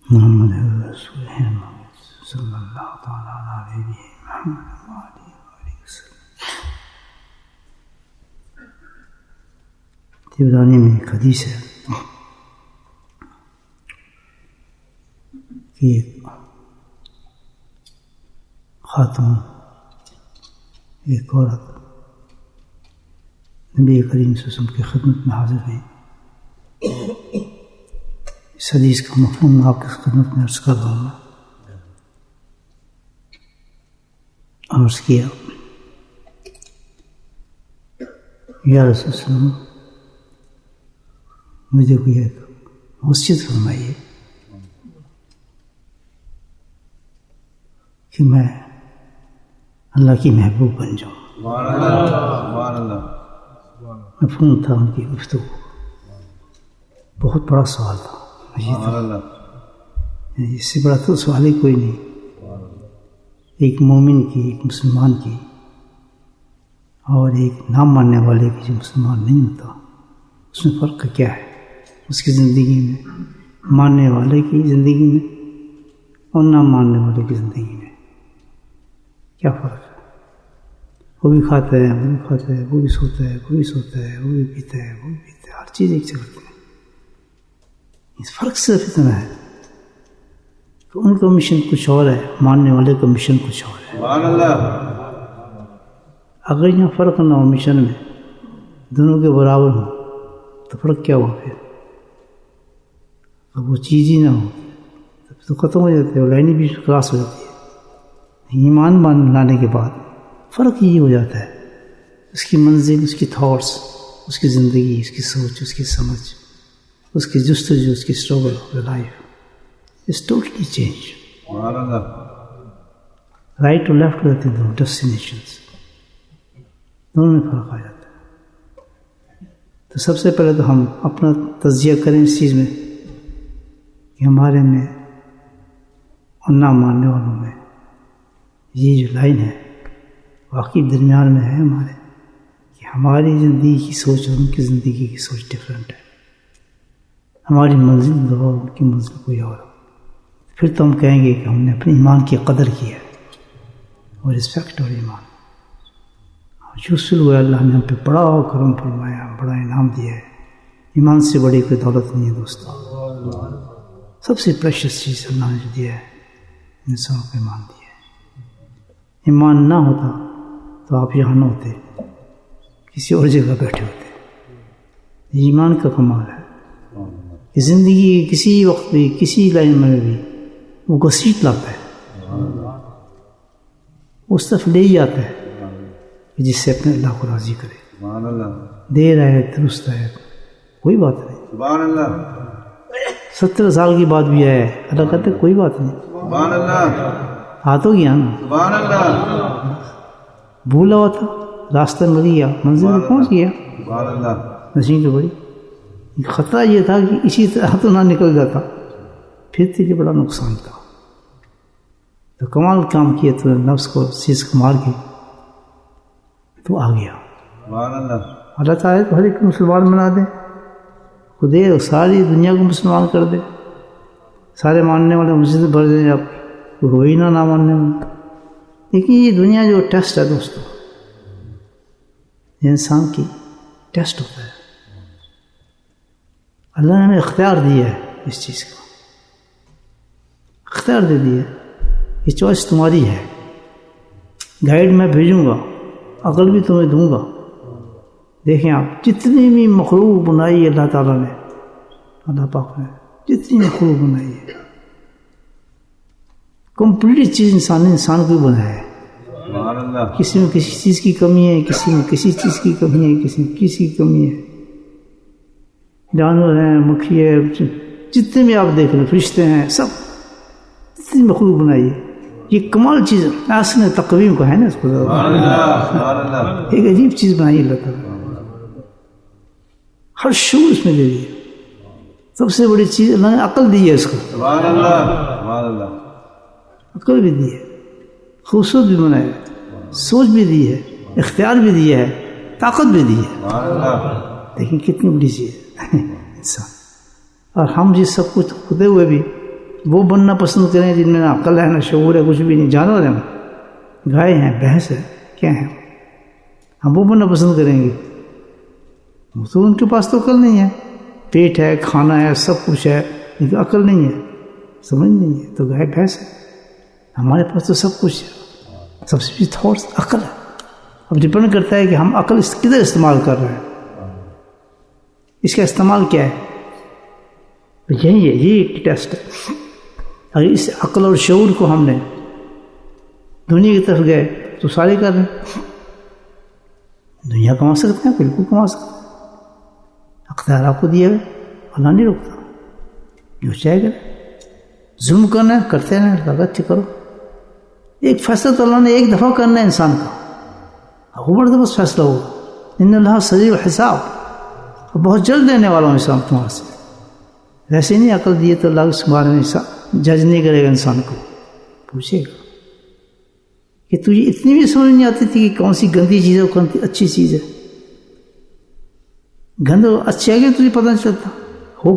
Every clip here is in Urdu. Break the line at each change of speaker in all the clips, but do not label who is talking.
محمد رسول صلی اللہ تعالیٰ علیہ وسلم. طبرانی میں ایک حدیث ہے کہ ایک خاتون، ایک عورت نبی کریم صلی اللہ علیہ وسلم کی خدمت میں حاضر ہوئی. اس حدیث کا مفہوم آپ کی خدمت میں عرض کر رہا ہوں. عرض کیا یا رسول اللہ، مجھے کوئی ایک وصیت فرمائیے کہ میں اللہ کی محبوب بن جاؤں. مفہوم تھا ان کی گفتگو. بہت بڑا سوال تھا. اس سے بڑا تو سوال ہی کوئی نہیں. ایک مومن کی، ایک مسلمان کی، اور ایک نام ماننے والے کی جو مسلمان نہیں ہوتا، اس میں فرق کیا ہے؟ اس کی زندگی میں، ماننے والے کی زندگی میں اور نہ ماننے والے کی زندگی میں کیا فرق ہے؟ وہ بھی کھاتا ہے، وہ بھی کھاتا ہے، وہ بھی سوتا ہے، وہ بھی سوتا ہے، وہ بھی پیتا ہے، وہ بھی پیتا ہے، ہر چیز ایک جگہ ہے. اس فرق صرف اتنا ہے کہ ان کا مشن کچھ اور ہے، ماننے والے کا مشن کچھ اور ہے. اگر یہاں فرق نہ ہو مشن میں، دونوں کے برابر ہوں، تو فرق کیا ہوا پھر؟ اب وہ چیز ہی نہ ہو تو ختم ہو جاتے ہیں، لائنیں بھی کراس ہو جاتی ہے. ایمان لانے کے بعد فرق یہ ہو جاتا ہے، اس کی منزل، اس کی تھاٹس، اس کی زندگی، اس کی سوچ، اس کی سمجھ، اس کی جستجو، اس کی struggle of life is totally change. Right اور لیفٹ رہتے ہیں دونوں ڈیسٹینیشنس، دونوں میں فرق آ جاتا ہے. تو سب سے پہلے تو ہم اپنا تجزیہ کریں اس چیز میں کہ ہمارے میں اور نہ ماننے والوں میں یہ جو لائن ہے واقعی درمیان میں ہے ہمارے، کہ ہماری زندگی کی سوچ اور ان کی زندگی کی سوچ ڈفرینٹ ہے. ہماری منزل دو، ان کی منزل کوئی اور. پھر تو ہم کہیں گے کہ ہم نے اپنے ایمان کی قدر کی ہے اور رسپیکٹ اور ایمان. ہوا اللہ نے ہم پہ بڑا کرم فرمایا، بڑا انعام دیا ہے. ایمان سے بڑی کوئی دولت نہیں ہے دوستو. سب سے پریشس چیز اللہ نے جو دیا ہے انسان کو ایمان دیا ہے. ایمان نہ ہوتا تو آپ یہاں نہ ہوتے، کسی اور جگہ بیٹھے ہوتے. ایمان کا کمال ہے کہ زندگی کسی وقت بھی، کسی لائن میں بھی وہ گھسیٹ لاتا ہے، اس طرف لے ہی آتا ہے جس سے اپنے اللہ کو راضی کرے. دیر ہے، درست ہے، کوئی بات نہیں. 70 سال کی بات بھی ہے، اللہ کہتے کوئی بات نہیں، ہاتھ ہو گیا نا. بھولا ہوا تھا، راستہ مل گیا، منزل میں پہنچ گیا. نشین تو بڑی خطرہ یہ تھا کہ اسی طرح تو نہ نکل جاتا، پھر تجھے بڑا نقصان تھا. تو کمال کام کیا تو نفس کو چیز کو مار کے تو آ گیا. اللہ چاہے تو ہر ایک مسلمان بنا دے، خدے ساری دنیا کو مسلمان کر دے، سارے ماننے والے مسجد بھر دیں، آپ ہو ہی نہ ماننے والے. لیکن یہ دنیا جو ٹیسٹ ہے دوستو، یہ انسان کی ٹیسٹ ہوتا ہے. اللہ نے ہمیں اختیار دیا ہے، اس چیز کا اختیار دے دیا. یہ چوائس تمہاری ہے. گائیڈ میں بھیجوں گا، عقل بھی تمہیں دوں گا. دیکھیں آپ جتنی بھی مخلوق بنائی اللہ تعالیٰ نے، اللہ پاک نے جتنی مخلوق بنائی ہے، کمپلیٹ چیز انسان کو بنایا ہے. کسی میں کسی چیز کی کمی ہے، کسی میں کسی چیز کی کمی ہے، کسی میں کسی کی کمی ہے. جانور ہیں، مکھی ہے، جتنے بھی آپ دیکھ لیں، فرشتے ہیں، سب جتنی مخلوق بنائی ہے. یہ کمال چیز احسن تقویم کو ہے نا، اس کو ایک عجیب چیز بنائی اللہ تعالیٰ. ہر شعور اس میں دے دی. سب سے بڑی چیز اللہ نے عقل دی ہے اس کو. عقل بھی دی ہے، خوبصورت بھی بنایا، سوچ بھی دی ہے، اختیار بھی دیا ہے، طاقت بھی دی ہے. لیکن کتنی بڑی چیز ہے انسان. اور ہم جس سب کچھ ہوتے ہوئے بھی وہ بننا پسند کریں جن میں نہ عقل ہے نہ شعور ہے، کچھ بھی نہیں، جانور ہیں، گائے ہیں، بھینس ہے، کیا ہے، ہم وہ بننا پسند کریں گے؟ تو ان کے پاس تو عقل نہیں ہے، پیٹ ہے، کھانا ہے، سب کچھ ہے، لیکن عقل نہیں ہے، سمجھ نہیں ہے، تو گائے بھینس ہے۔ ہمارے پاس تو سب کچھ ہے، سب سے تھاٹس عقل ہے۔ اب ڈپینڈ کرتا ہے کہ ہم عقل کدھر استعمال کر رہے ہیں، اس کا استعمال کیا ہے، یہی ہے، یہی ٹیسٹ ہے۔ اگر اس عقل اور شعور کو ہم نے دنیا کی طرف گئے تو سارے کر رہے ہیں، دنیا کما سکتے ہیں، بالکل کما سکتے ہیں، اختیار آپ کو دیا ہے، اللہ نہیں روکتا، جو چاہے کرے، ظلم کرنا ہے کرتے ہیں، اچھے کرو، ایک فیصلہ تو اللہ نے ایک دفعہ کرنا ہے انسان کا، وہ بڑا بس فیصلہ ہوگا، ان اللہ سریع الحساب، بہت جلد دینے والا ہوں انسان تمہارے سے، ویسے نہیں عقل دیے تو اللہ اس بارے میں جج نہیں کرے گا، انسان کو پوچھے گا کہ تجھے اتنی بھی سمجھ نہیں آتی تھی کہ کون سی گندی چیز ہے اور کون سی اچھی چیز ہے، گند اچھا ہے کہ تجھے پتہ نہیں چلتا، ہو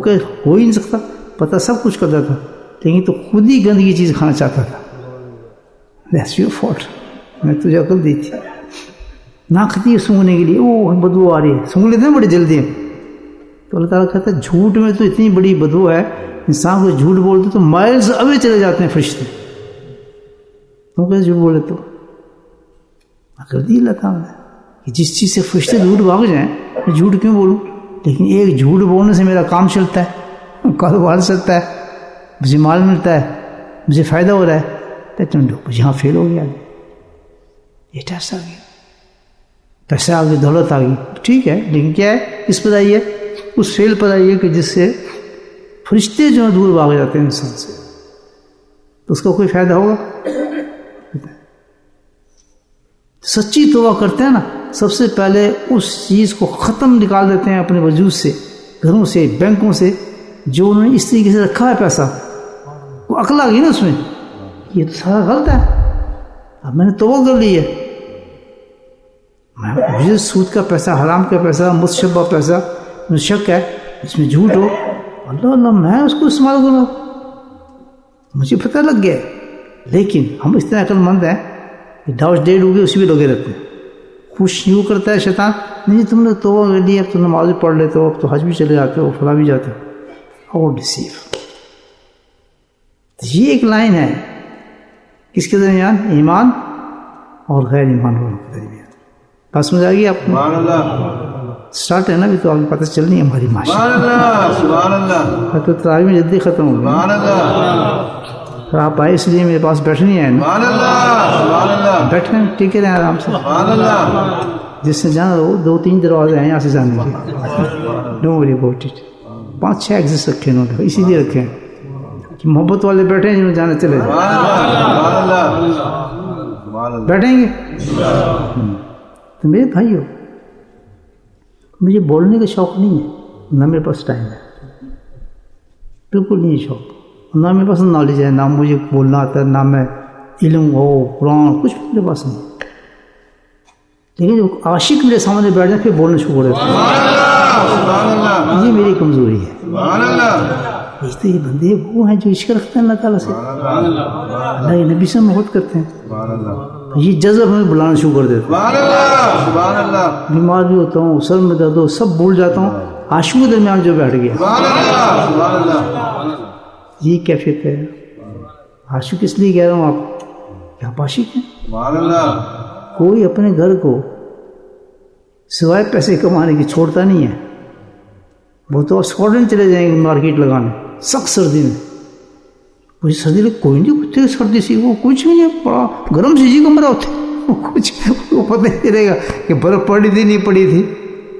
ہی نہیں سکتا، پتہ سب کچھ کرتا تھا لیکن تو خود ہی گندگی چیز کھانا چاہتا تھا، دیٹس یور فالٹ، میں تجھے عقل دی تھی، نہ کھتی ہے سونگنے کے لیے، اوہ بدبو آ رہی ہے، سونگ لیتے ہیں بڑی جلدی ہم، تو اللہ تعالیٰ کہتا ہے جھوٹ میں تو اتنی بڑی بدبو ہے، انسان کو جھوٹ بولتے تو مائلز اوے چلے جاتے ہیں فرشتے، تم کیسے جھوٹ بولے؟ تو عقل دی اللہ تعالیٰ نے کہ جس چیز سے فرشتے دور بھاگ جائیں میں جھوٹ کیوں بولوں، لیکن ایک جھوٹ بولنے سے میرا کام چلتا ہے، کاروبار چلتا ہے، مجھے مال ملتا ہے، مجھے فائدہ ہو رہا ہے، تو یہاں فیل ہو گیا، یہ ٹیسٹ آ گیا، پیسہ آ گیا، دولت آ گئی، ٹھیک ہے، لیکن کیا ہے، اس پر آئیے، اس فیل پر آئیے کہ جس سے فرشتے جو ہیں دور بھاگ جاتے ہیں انسان سے، تو اس کا کوئی فائدہ ہوگا؟ سچی توبہ کرتے ہیں نا، سب سے پہلے اس چیز کو ختم نکال دیتے ہیں اپنے وجود سے، گھروں سے، بینکوں سے، جو انہوں نے اس طریقے سے رکھا ہے پیسہ، وہ عقل آ گئی نا اس میں، یہ تو سارا غلط ہے، اب میں نے توبہ کر لی ہے، مجھے سود کا پیسہ، حرام کا پیسہ، متشبہ پیسہ، مجھے شک ہے اس میں جھوٹ ہو، اللہ میں اس کو استعمال کروں، مجھے پتہ لگ گیا، لیکن ہم اس طرح عقل مند ہیں کہ ڈاؤش ڈیڑھ ہو گئی اسی بھی لگے رہتے ہیں، خوش یوں کرتا ہے شیطان، نہیں تم نے توبہ کر لی، اب تو نماز بھی پڑھ لیتے ہو، اب تو حج بھی چلے جاتے ہو، فلاں بھی جاتے ہو، اور ڈسیو، یہ ایک لائن ہے کس کے درمیان، ایمان اور غیر ایمان والوں کے درمیان، بات سمجھ آ گئی آپ کو؟ اسٹارٹ ہے نا ابھی تو آپ کو پتہ چلنی ہے ہماری معاشی، تو تراویح میں جلدی ختم ہو گئی، آپ آئے اس لیے میرے پاس بیٹھے نہیں آئے نا، بیٹھے ٹھیک رہے آرام سے، جس نے جانا وہ 2-3 دروازے ہیں یہاں سے جانے کے، don't worry about it, 5-6 exit رکھے انہوں نے، اسی لیے رکھے ہیں کہ محبت والے بیٹھے ہیں، جنہوں جانا چلے جائیں، بیٹھیں گے تو میرے بھائی ہو، مجھے بولنے کا شوق نہیں ہے، نہ میرے پاس ٹائم ہے، بالکل نہیں ہے شوق، نہ میرے پاس نالج ہے، نہ مجھے بولنا آتا ہے، نہ میں علم ہو قرآن کچھ میرے پاس نہیں، لیکن جو عاشق میرے سامنے بیٹھ جائیں پھر بولنا شروع کر دیتے ہیں، یہ میری کمزوری ہے، تو یہ بندے وہ ہیں جو عشق رکھتے ہیں اللہ تعالیٰ سے، اللہ کے نبی سے محبت کرتے ہیں، یہ جذب ہمیں بلانا شروع کر دیتا ہے، بیمار بھی ہوتا ہوں، سر میں درد ہو، سب بھول جاتا ہوں، عاشقوں کے درمیان جو بیٹھ گیا، یہ کیفیت ہے، عاشق اس لیے کہہ رہا ہوں آپ کہ آپ عاشق ہیں، کوئی اپنے گھر کو سوائے پیسے کمانے کی چھوڑتا نہیں ہے، وہ تو اسکاٹلینڈ چلے جائیں گے مارکیٹ لگانے، سخت سردی میں، مجھے سردی لگ کوئی نہیں کتے سردی سی، وہ کچھ بھی نہیں، بڑا گرم سی جی کمرہ ہوتا ہے، کچھ وہ پتہ نہیں چلے گا کہ برف پڑی تھی نہیں پڑی تھی،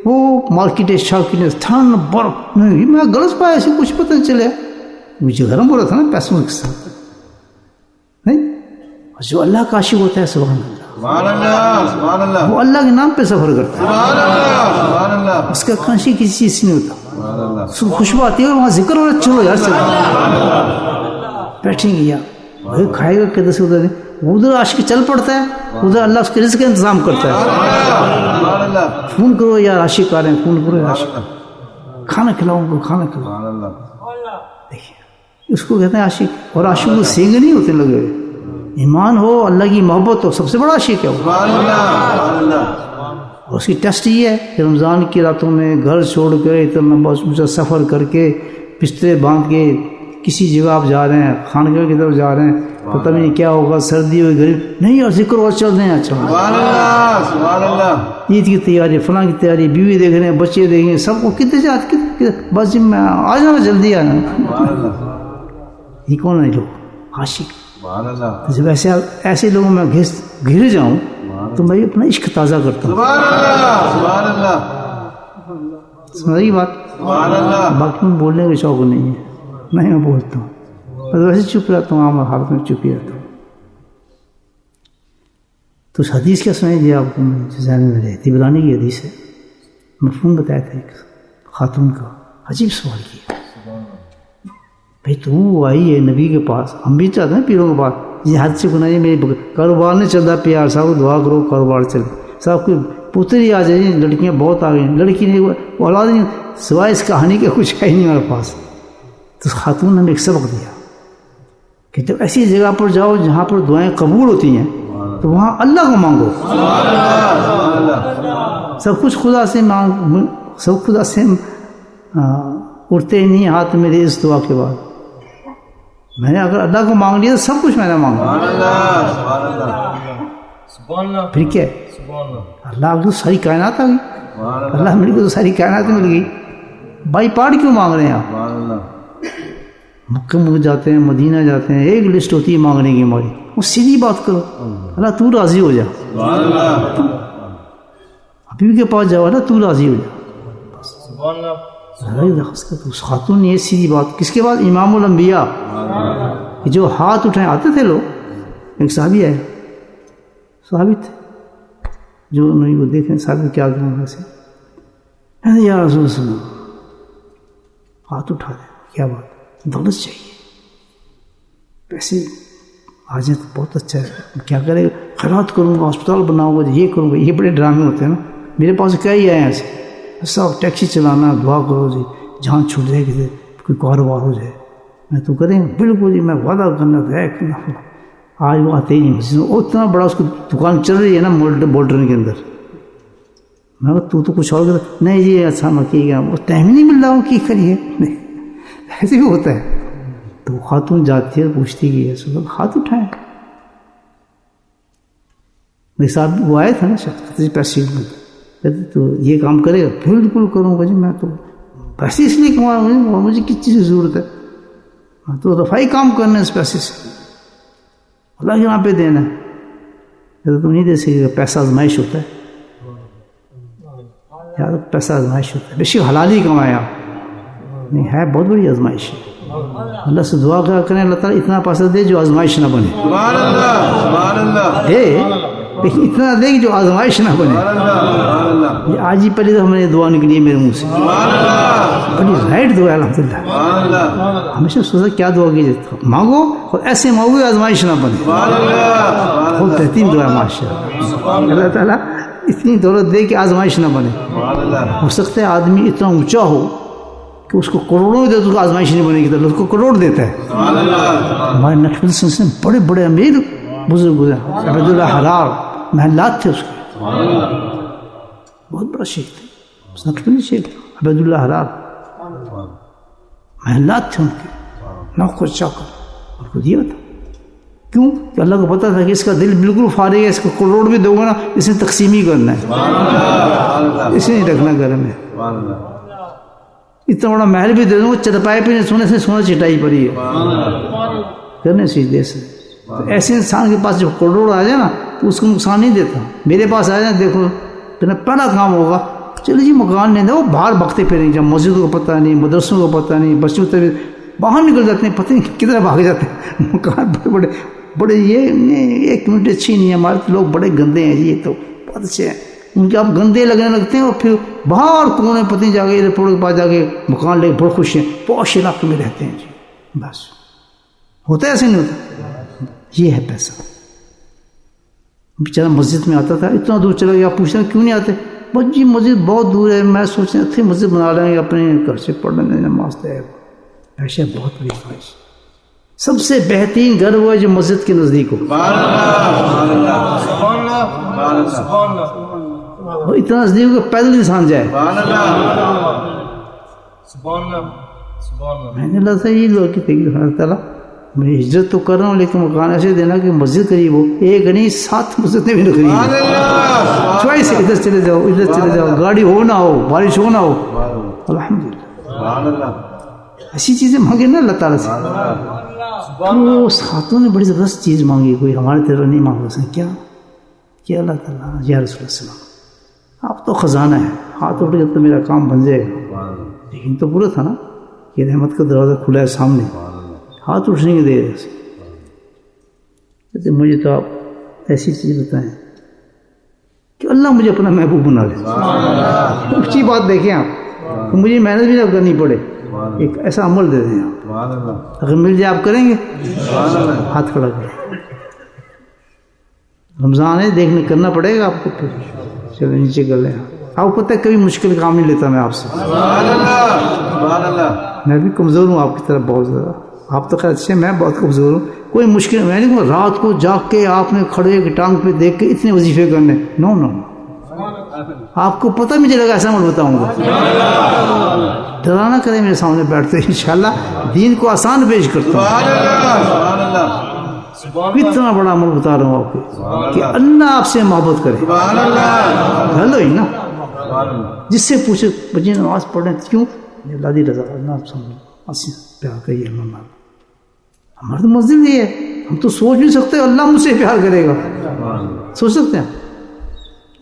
وہ مارکیٹ شاکین ٹھنڈ برف نہیں، میں غلط پایا ایسے کچھ پتہ نہیں چلے، مجھے گرم ہو رہا تھا نا پیسوں کے ساتھ، نہیں، جو اللہ کا عاشق ہوتا ہے سبحان اللہ، وہ اللہ کے نام پہ سفر کرتا ہے، اس کا کانشی کسی چیز سے نہیں ہوتا، خوشبو آتی ہے اور وہاں ذکر ہو رہا ہے، چلو یار چلو بیٹھیں گے یار، کھائے گا کدھر سے ادھر، ادھر عاشق چل پڑتا ہے، ادھر اللہ اس کے رزق کا انتظام کرتا ہے، فون کرو یار عاشق آ رہے ہیں، فون کرو یار عاشق، کھانا کھلاؤ ان کو، کھانا کھلاؤ، دیکھیے اس کو کہتے ہیں عاشق. اور عاشق کو سینگ نہیں ہوتے لگے ہوئے. ایمان ہو, اللہ کی محبت ہو, سب سے بڑا عاشق ہے وہ. اور اس کی ٹیسٹ یہ ہے کہ رمضان کی راتوں میں گھر چھوڑ کر اتنا اونچا سفر کر کے بسترے باندھ کے کسی جگہ آپ جا رہے ہیں, خانقاہ کی طرف جا رہے ہیں, پتہ بھی نہیں کیا ہوگا, سردی ہوئی, غریب نہیں, اور ذکر اور چل رہے ہیں. اچھا عید کی تیاری, فلاں کی تیاری, بیوی دیکھ رہے ہیں, بچے دیکھ رہے ہیں, سب کو کتنے سے بس میں آ جانا, جلدی آنا. یہ کون ہے لوگ عاشق؟ جب ایسے لوگوں میں گھر جاؤں تو میں اپنا عشق تازہ کرتا ہوں. سمجھ بات. باقی میں بولنے کا شوق نہیں ہے, نہیں میں بولتا ہوں, بس ویسے چپ رہتا ہوں, عام حالت میں چپ ہی رہتا ہوں. تو اس حدیث کیا سنائی دیا آپ کو, ذہن میں رہے, طبرانی کی حدیث ہے. مفہوم بتایا تھا ایک خاتون کا, عجیب سوال کیا, بھائی تو آئی ہے نبی کے پاس, ہم بھی چاہتے ہیں پیروں کے پاس, یہ حد سے گناہ, میرے کاروبار نہیں چلتا, پیار صاحب دعا کرو کاروبار چلے, صاحب کوئی پتری آ جائے, لڑکیاں بہت آ گئی, لڑکی نہیں اولاد نہیں, سوائے اس کہانی کے کچھ ہے ہی نہیں ہمارے پاس. تو خاتون نے ہمیں ایک سبق دیا کہ جب ایسی جگہ پر جاؤ جہاں پر دعائیں قبول ہوتی ہیں تو وہاں اللہ کو مانگو. سب کچھ خدا سے مانگ, سب خدا سے اٹھتے ہی نہیں ہاتھ میرے اس دعا کے بعد. میں نے اگر اللہ کو مانگ لیا تو سب کچھ میں نے مانگا. پھر کیا اللہ کو ساری کائنات آ گئی, اللہ میرے کو تو ساری کائنات مل گئی. بائی پارٹ کیوں مانگ رہے ہیں آپ؟ مکہ میں جاتے ہیں, مدینہ جاتے ہیں, ایک لسٹ ہوتی ہے مانگنے کی ہماری, وہ سیدھی بات کرو, اللہ تو راضی ہو جا, حبیب کے پاس جاؤ, اللہ تو راضی ہو جا. اس خاتون نے یہ سیدھی بات, کس کے بعد امام الانبیاء جو ہاتھ اٹھائے آتے تھے لوگ, ایک صحابی آئے, صحابی تھے جو انہوں کو دیکھیں صحابی کیا کروں ویسے, یا رسول اللہ ہاتھ اٹھا دیں, کیا بات, دولت چاہیے, پیسے آ جائیں تو بہت اچھا ہے, کیا کرے گا, خیرات کروں گا, ہسپتال بناؤں گا, یہ کروں گا. یہ بڑے ڈرامے ہوتے ہیں نا, میرے پاس کیا ہی آئے ایسے, سب ٹیکسی چلانا, دعا کرو جی جان چھوٹ جائے کہ کوئی کاروبار ہو جائے. میں تو کریں گا بالکل جی, میں وعدہ کرنا تھا ایک نہ. آج وہ آتے ہی نہیں مسجد میں, اتنا بڑا اس کو دکان چل رہی ہے نا بولٹرن کے اندر. میں تو کچھ اور کرتا, نہیں جی اچھا مکی گا, وہ ٹائم ہی نہیں مل رہا ہوں, کی کریے, ایسے بھی ہوتا ہے. تو خاتون جاتی ہے, پوچھتی کہ رسول اللہ ہاتھ اٹھائیں. میرے ساتھ وہ آئے تھا نا شاید پیسے, کہتے تو یہ کام کرے گا, بالکل کروں گا جی, میں تو پیسے اس لیے کما رہا ہوں, مجھے کس چیز کی ضرورت ہے, میں تو رفائی کام کرنا ہے اس پیسے سے, اللہ کے نام پہ دینا ہے. کہتے تم نہیں دے سکے, پیسہ آزمائش ہوتا ہے یار, پیسہ آزمائش ہوتا ہے, بے شک حلال ہی کمایا نہیں ہے, بہت بڑی آزمائش ہے. اللہ سے دعا کریں اللہ تعالیٰ اتنا پیسہ دے جو آزمائش نہ بنے, دے لیکن اتنا دے جو آزمائش نہ بنے. یہ آج ہی پہلے تو ہمیں دعا نکلی ہے میرے منہ سے, بڑی رائٹ دعا ہے الحمدللہ. ہمیشہ سوچا کیا دعا کی, مانگو اور ایسے مانگو آزمائش نہ بنے. بہت بہترین دعا ہے ماشاء اللہ. اللہ تعالیٰ اتنی دولت دے کہ آزمائش نہ بنے. ہو سکتا ہے آدمی اتنا اونچا ہو کہ اس کو کروڑوں دے تو آزمائش نہیں بنے گی, تو اس کو کروڑ دیتا ہے. ہمارے نقشبندی سلسلے میں بڑے بڑے امیر بزرگ گزرے, عبد اللہ حرار محلات تھے اس کے, بہت بڑا شیخ تھے نقشبندی شیخ عبد اللہ حرار, محلات تھے ان کے, نوکر چاکر, ان کو دیا تھا. کیوں کہ اللہ کو پتا تھا کہ اس کا دل بالکل فارغ ہے, اس کو کروڑ بھی دوں گا نا, اس نے تقسیم ہی کرنا ہے, اسے نہیں رکھنا گھر میں. اتنا بڑا محل بھی دے دوں گا, چرپائے پہ سونے سے سونا چٹائی پڑی ہے, کرنے سے دے سے. ایسے انسان کے پاس جب کروڑ آ جائے نا تو اس کو نقصان نہیں دیتا. میرے پاس آ جائے دیکھو پہلا کام ہوگا, چلو جی مکان نہیں دے, وہ باہر بھگتے پھریں, جب مسجدوں کو پتہ نہیں, مدرسوں کو پتہ نہیں, بچوں کو باہر نکل جاتے ہیں, پتہ نہیں کدھر بھاگ جاتے ہیں. مکان بڑے بڑے بڑے, یہ ایک منٹ اچھی نہیں ہے, ہمارے لوگ بڑے گندے ہیں جی, یہ تو بہت اچھے ہیں. ان کے آپ گندے لگنے لگتے ہیں, اور پھر باہر کونے پتہ جا کے ایئرپورٹ کے پاس جا کے مکان لے کے بڑے خوش ہیں, پوش علاقے میں رہتے ہیں جی. بس ہوتا ہے ایسے نہیں ہوتا. یہ ہے پیسہ. بیچارہ مسجد میں آتا تھا, اتنا دور چلا گیا, پوچھتے ہیں کیوں نہیں آتے, بس جی مسجد بہت دور ہے, میں سوچتے تھے مسجد بنا لیں گے اپنے گھر سے پڑھ لیں گے, نماز ہے. ایسے بہت بڑی خواہش. سب سے بہترین گھر وہ ہے جو مسجد کے نزدیک ہو. وہ اتنا نزدیک ہو کہ پیدل انسان جائے. میں نے اللہ سے یہ لوگ کہ اللہ تعالیٰ میں ہجرت تو کر رہا ہوں لیکن مکان ایسے دینا کہ مسجد قریب ہو. ایک نہیں 7 مسجدیں بھی قریب ہو. چوائس ادھر چلے جاؤ ادھر چلے جاؤ, گاڑی ہو نہ ہو, بارش ہو نہ ہو. الحمدللہ ایسی چیزیں مانگے نا اللہ تعالیٰ سے. تو اس خاتون نے بڑی زبردست چیز مانگی, کوئی ہمارے طرح نہیں مانگ سکے. کیا کہ اللہ تعالیٰ یا رسول اللہ صلی اللہ علیہ وسلم آپ تو خزانہ ہے, ہاتھ اٹھ گیا تو میرا کام بن جائے گا. لیکن تو برا تھا نا کہ رحمت کا دروازہ کھلا ہے سامنے, ہاتھ اٹھنے کے دے رہے تھے. مجھے تو آپ ایسی چیز بتائیں کہ اللہ مجھے اپنا محبوب بنا لے. اچھی بات دیکھیں آپ, مجھے محنت بھی نہ کرنی پڑے, ایک ایسا عمل دے دیں آپ. اگر مل جائے آپ کریں گے؟ ہاتھ کھڑا کریں. رمضان ہے, دیکھنے کرنا پڑے گا آپ کو. پھر چلو نیچے کر لیں. آپ کو پتہ ہے کبھی مشکل کام نہیں لیتا میں آپ سے. میں بھی کمزور ہوں آپ کی طرف بہت زیادہ. آپ تو خیر اچھے, میں بہت کمزور ہوں. کوئی مشکل میں نہیں, رات کو جاگ کے آپ نے کھڑے کی ٹانگ پہ دیکھ کے اتنے وظیفے کرنے. نو نو, آپ کو پتہ مجھے لگا ایسا میں بتاؤں گا. ڈرانا کرے میرے سامنے بیٹھتے انشاءاللہ دین کو آسان پیش کرتا ہوں. اتنا بڑا عمل بتا رہا ہوں آپ کو کہ اللہ آپ سے محبت کرے. ہلو ہی نا, جس سے پوچھے بچے نماز پڑھیں کیوں, اللہ دی رضا, اللہ سمجھ پیار کریے. ہمارا تو مسجد یہ ہے, ہم تو سوچ بھی سکتے ہیں اللہ مجھ سے پیار کرے گا. سوچ سکتے ہیں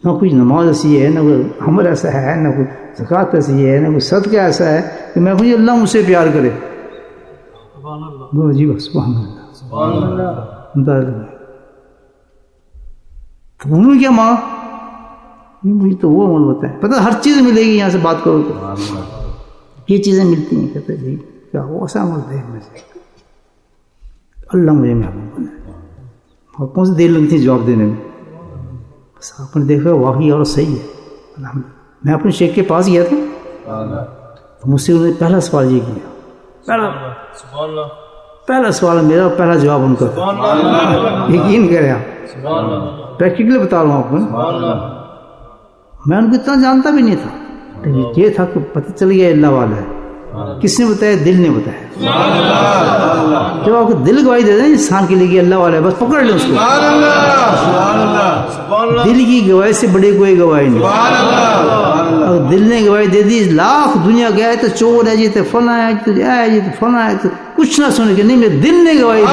نہ کوئی نماز ایسی ہے, نہ کوئی عمل ایسا ہے, نہ کوئی زکوٰۃ ایسی ہے, نہ کوئی صدقہ ایسا ہے کہ میں مجھے اللہ مجھ سے پیار کرے. جی بس سبحان اللہ. انہوں نے کیا ماں, مجھے تو وہ عمل ہوتا ہے پتہ, ہر چیز ملے گی یہاں سے بات کرو تو یہ چیزیں ملتی ہیں. کہتے جی کیا وہ ایسا عمل دے مجھے, اللہ مجھے محبوب بنا. اور کون سی دیر لگتی ہے جواب دینے میں, بس آپ نے دیکھا واقعی اور صحیح ہے. میں اپنے شیخ کے پاس گیا تھا تو مجھ سے انہوں نے پہلا سوال یہ کیا, پہلا سوال میرا, پہلا جواب ان کا تھا. یقین کریں آپ, پریکٹیکلی بتا رہا ہوں آپ کو. میں ان کو اتنا جانتا بھی نہیں تھا, لیکن یہ تھا کہ پتہ چل گیا اللہ والا ہے. کس نے بتایا؟ دل نے بتایا. جب آپ کو دل گواہی دے دیں انسان کے لیے کہ اللہ والا ہے, بس پکڑ لیں اس کو. دل کی گواہی سے بڑی کوئی گواہی نہیں. اگر دل نے گواہی دے دی, لاکھ دنیا گیا ہے تو چور ہے جی, تو فلاں ہے تو جی, تو فلاں ہے, تو کچھ نہ سنے کہ نہیں, میرے دل نے گواہی دی.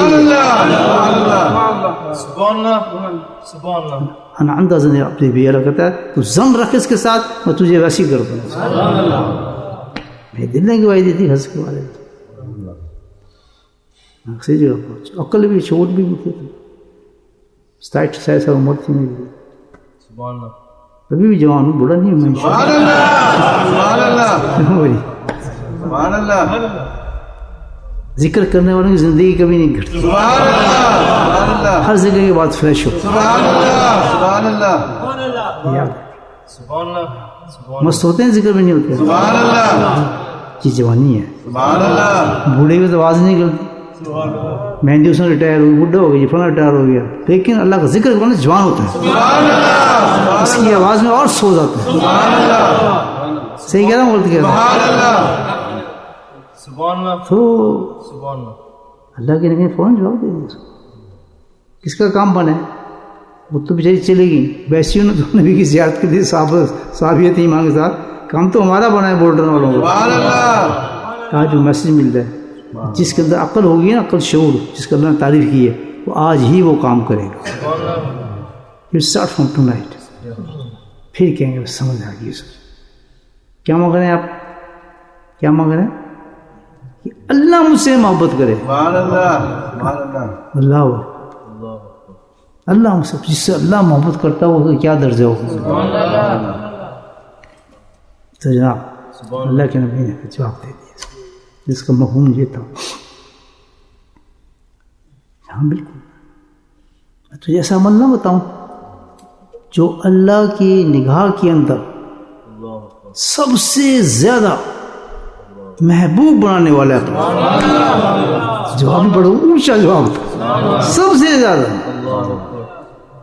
انداز نے اپنی بھی اللہ کہتا ہے تو زن رکھ اس کے ساتھ, میں تجھے ویسی کر دوں. میرے دل نے گواہی دی تھی ہنس کے والے. اکثر جگہ پہنچ, عقل بھی چھوٹ بھی تھی, 60 عمر تھی میری. ابھی بھی جوان ہوں, بڑا نہیں ہوں میں. ذکر کرنے والوں کی زندگی کبھی نہیں گھٹتی, ہر ذکر کے بعد فریش ہو. مست ہوتے ہیں, ذکر میں نہیں ہوتے. یہ جوانی ہے. بوڑھے کی تو آواز نہیں نکلتی. مہندی اس میں ریٹائر ہو, بڈھا ہو گیا, فلاں ریٹائر ہو گیا, لیکن اللہ کا ذکر کرنا جوان ہوتا ہے, اس کی آواز میں اور سو جاتا ہے. صحیح کہہ رہا ہوں, غلط کہہ رہا ہوں؟ تو اللہ کے نبی فوراً جواب دے دیا. کس کا کام بنا ہے؟ وہ تو بیچاری چلے گئی. ویسے انہوں نے نبی کی زیارت کے لیے صحابیت ایمان کے ساتھ, کام تو ہمارا بنا ہے بورڈر والوں کو. آج جو میسج مل رہا ہے, جس کے اندر عقل ہوگی نا, عقل شعور, جس کا اللہ نے تعریف کی ہے, وہ آج ہی وہ کام کرے گا. You start from tonight. پھر کہیں گے سمجھ آ گئی. کیا مانگ رہے ہیں آپ؟ کیا مانگ رہے ہیں؟ کہ اللہ مجھ سے محبت کرے. اللہ اللہ مجھ سے, جس سے اللہ محبت کرتا ہو تو کیا درجہ ہوگا. تو جناب اللہ کے نبی نے جواب دے دیا, جس کا مفہوم یہ تھا. ہاں بالکل, میں تجھے ایسا عمل نہ بتاؤں جو اللہ کی نگاہ کے اندر سب سے زیادہ محبوب بنانے والا ہے, جواب بھی بڑا اونچا جواب تھا، سب سے زیادہ۔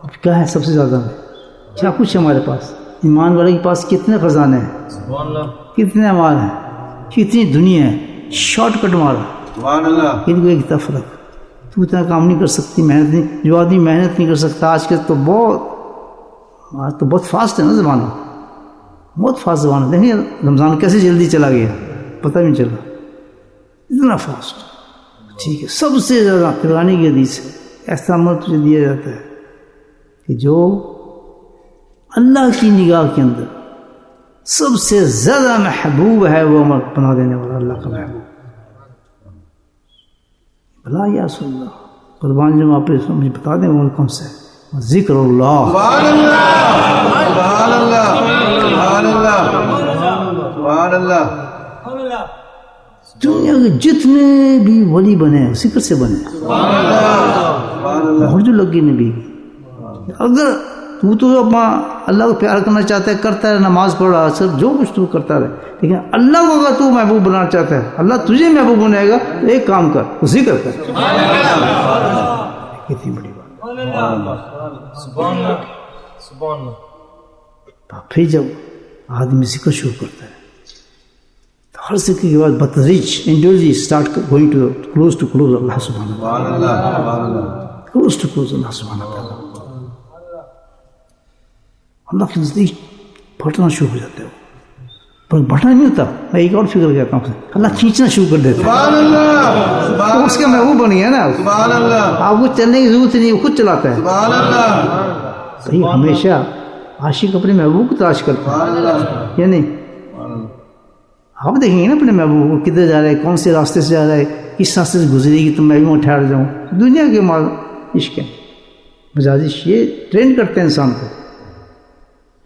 اب کیا ہے سب سے زیادہ میں؟ کیا کچھ ہے ہمارے پاس؟ ایمان والے کے پاس کتنے خزانے ہیں، کتنے مال ہیں، کتنی دنیا ہے، شارٹ کٹ مارا، ان کو ایک طرف رکھ۔ تو اتنا کام نہیں کر سکتی، محنت نہیں، جو آدمی محنت نہیں کر سکتا آج کے تو بہت فاسٹ ہے نا زمانہ، بہت فاسٹ زمانہ۔ دیکھیں رمضان کیسے جلدی چلا گیا، پتہ بھی نہیں چلا، اتنا فاسٹ۔ ٹھیک ہے، سب سے زیادہ قرآن کی حدیث ہے، ایسا عمل تجھے دیا جاتا ہے کہ جو اللہ کی نگاہ کے اندر سب سے زیادہ محبوب ہے، وہ عمل بنا دینے والا اللہ کا محبوب۔ بھلا یا رسول اللہ، قربان جو آپ مجھے بتا دیں وہ کون سا ہے؟ ذکر اللہ۔
سبحان اللہ، سبحان اللہ، سبحان اللہ۔
دنیا کے جتنے بھی ولی بنے ہیں ذکر سے بنے ہیں، اور جو لگی نبی کی۔ اگر تو اپنا اللہ کو پیار کرنا چاہتا ہے، کرتا ہے، نماز پڑھ رہا، سب جو کچھ تو کرتا رہے، لیکن اللہ کو اگر تو محبوب بنانا چاہتا ہے، اللہ تجھے محبوب بنائے گا، تو ایک کام کر، ذکر کر۔ کتنی بڑی بات۔ پھر جب آدمی ذکر شروع کرتا ہے تو ہر ذکر کے بعد بتدریج individually start going to close اللہ سبحانہ وتعالی، کلوز ٹو اللہ سبحانہ وتعالی۔ اللہ کے نزدیک بھٹنا شروع ہو جاتے ہو، پر بھٹنا نہیں ہوتا، میں ایک اور فکر کہتا ہوں، اللہ کھینچنا شروع کر دیتا ہے، تو اس کا محبوب بن گیا نا، آپ کو چلنے کی ضرورت نہیں، وہ خود چلاتا ہے۔ صحیح، ہمیشہ عاشق اپنے محبوب کو تلاش کرتا ہے، یا نہیں؟ آپ دیکھیں گے نا اپنے محبوب کو کدھر جا رہا ہے، کون سے راستے سے جا رہا ہے، کس راستے سے گزرے گی تو میں بھی وہاں ٹھہر جاؤں۔ دنیا کے مال عشق ہے، مزاجش، یہ ٹرین کرتے ہیں انسان کو،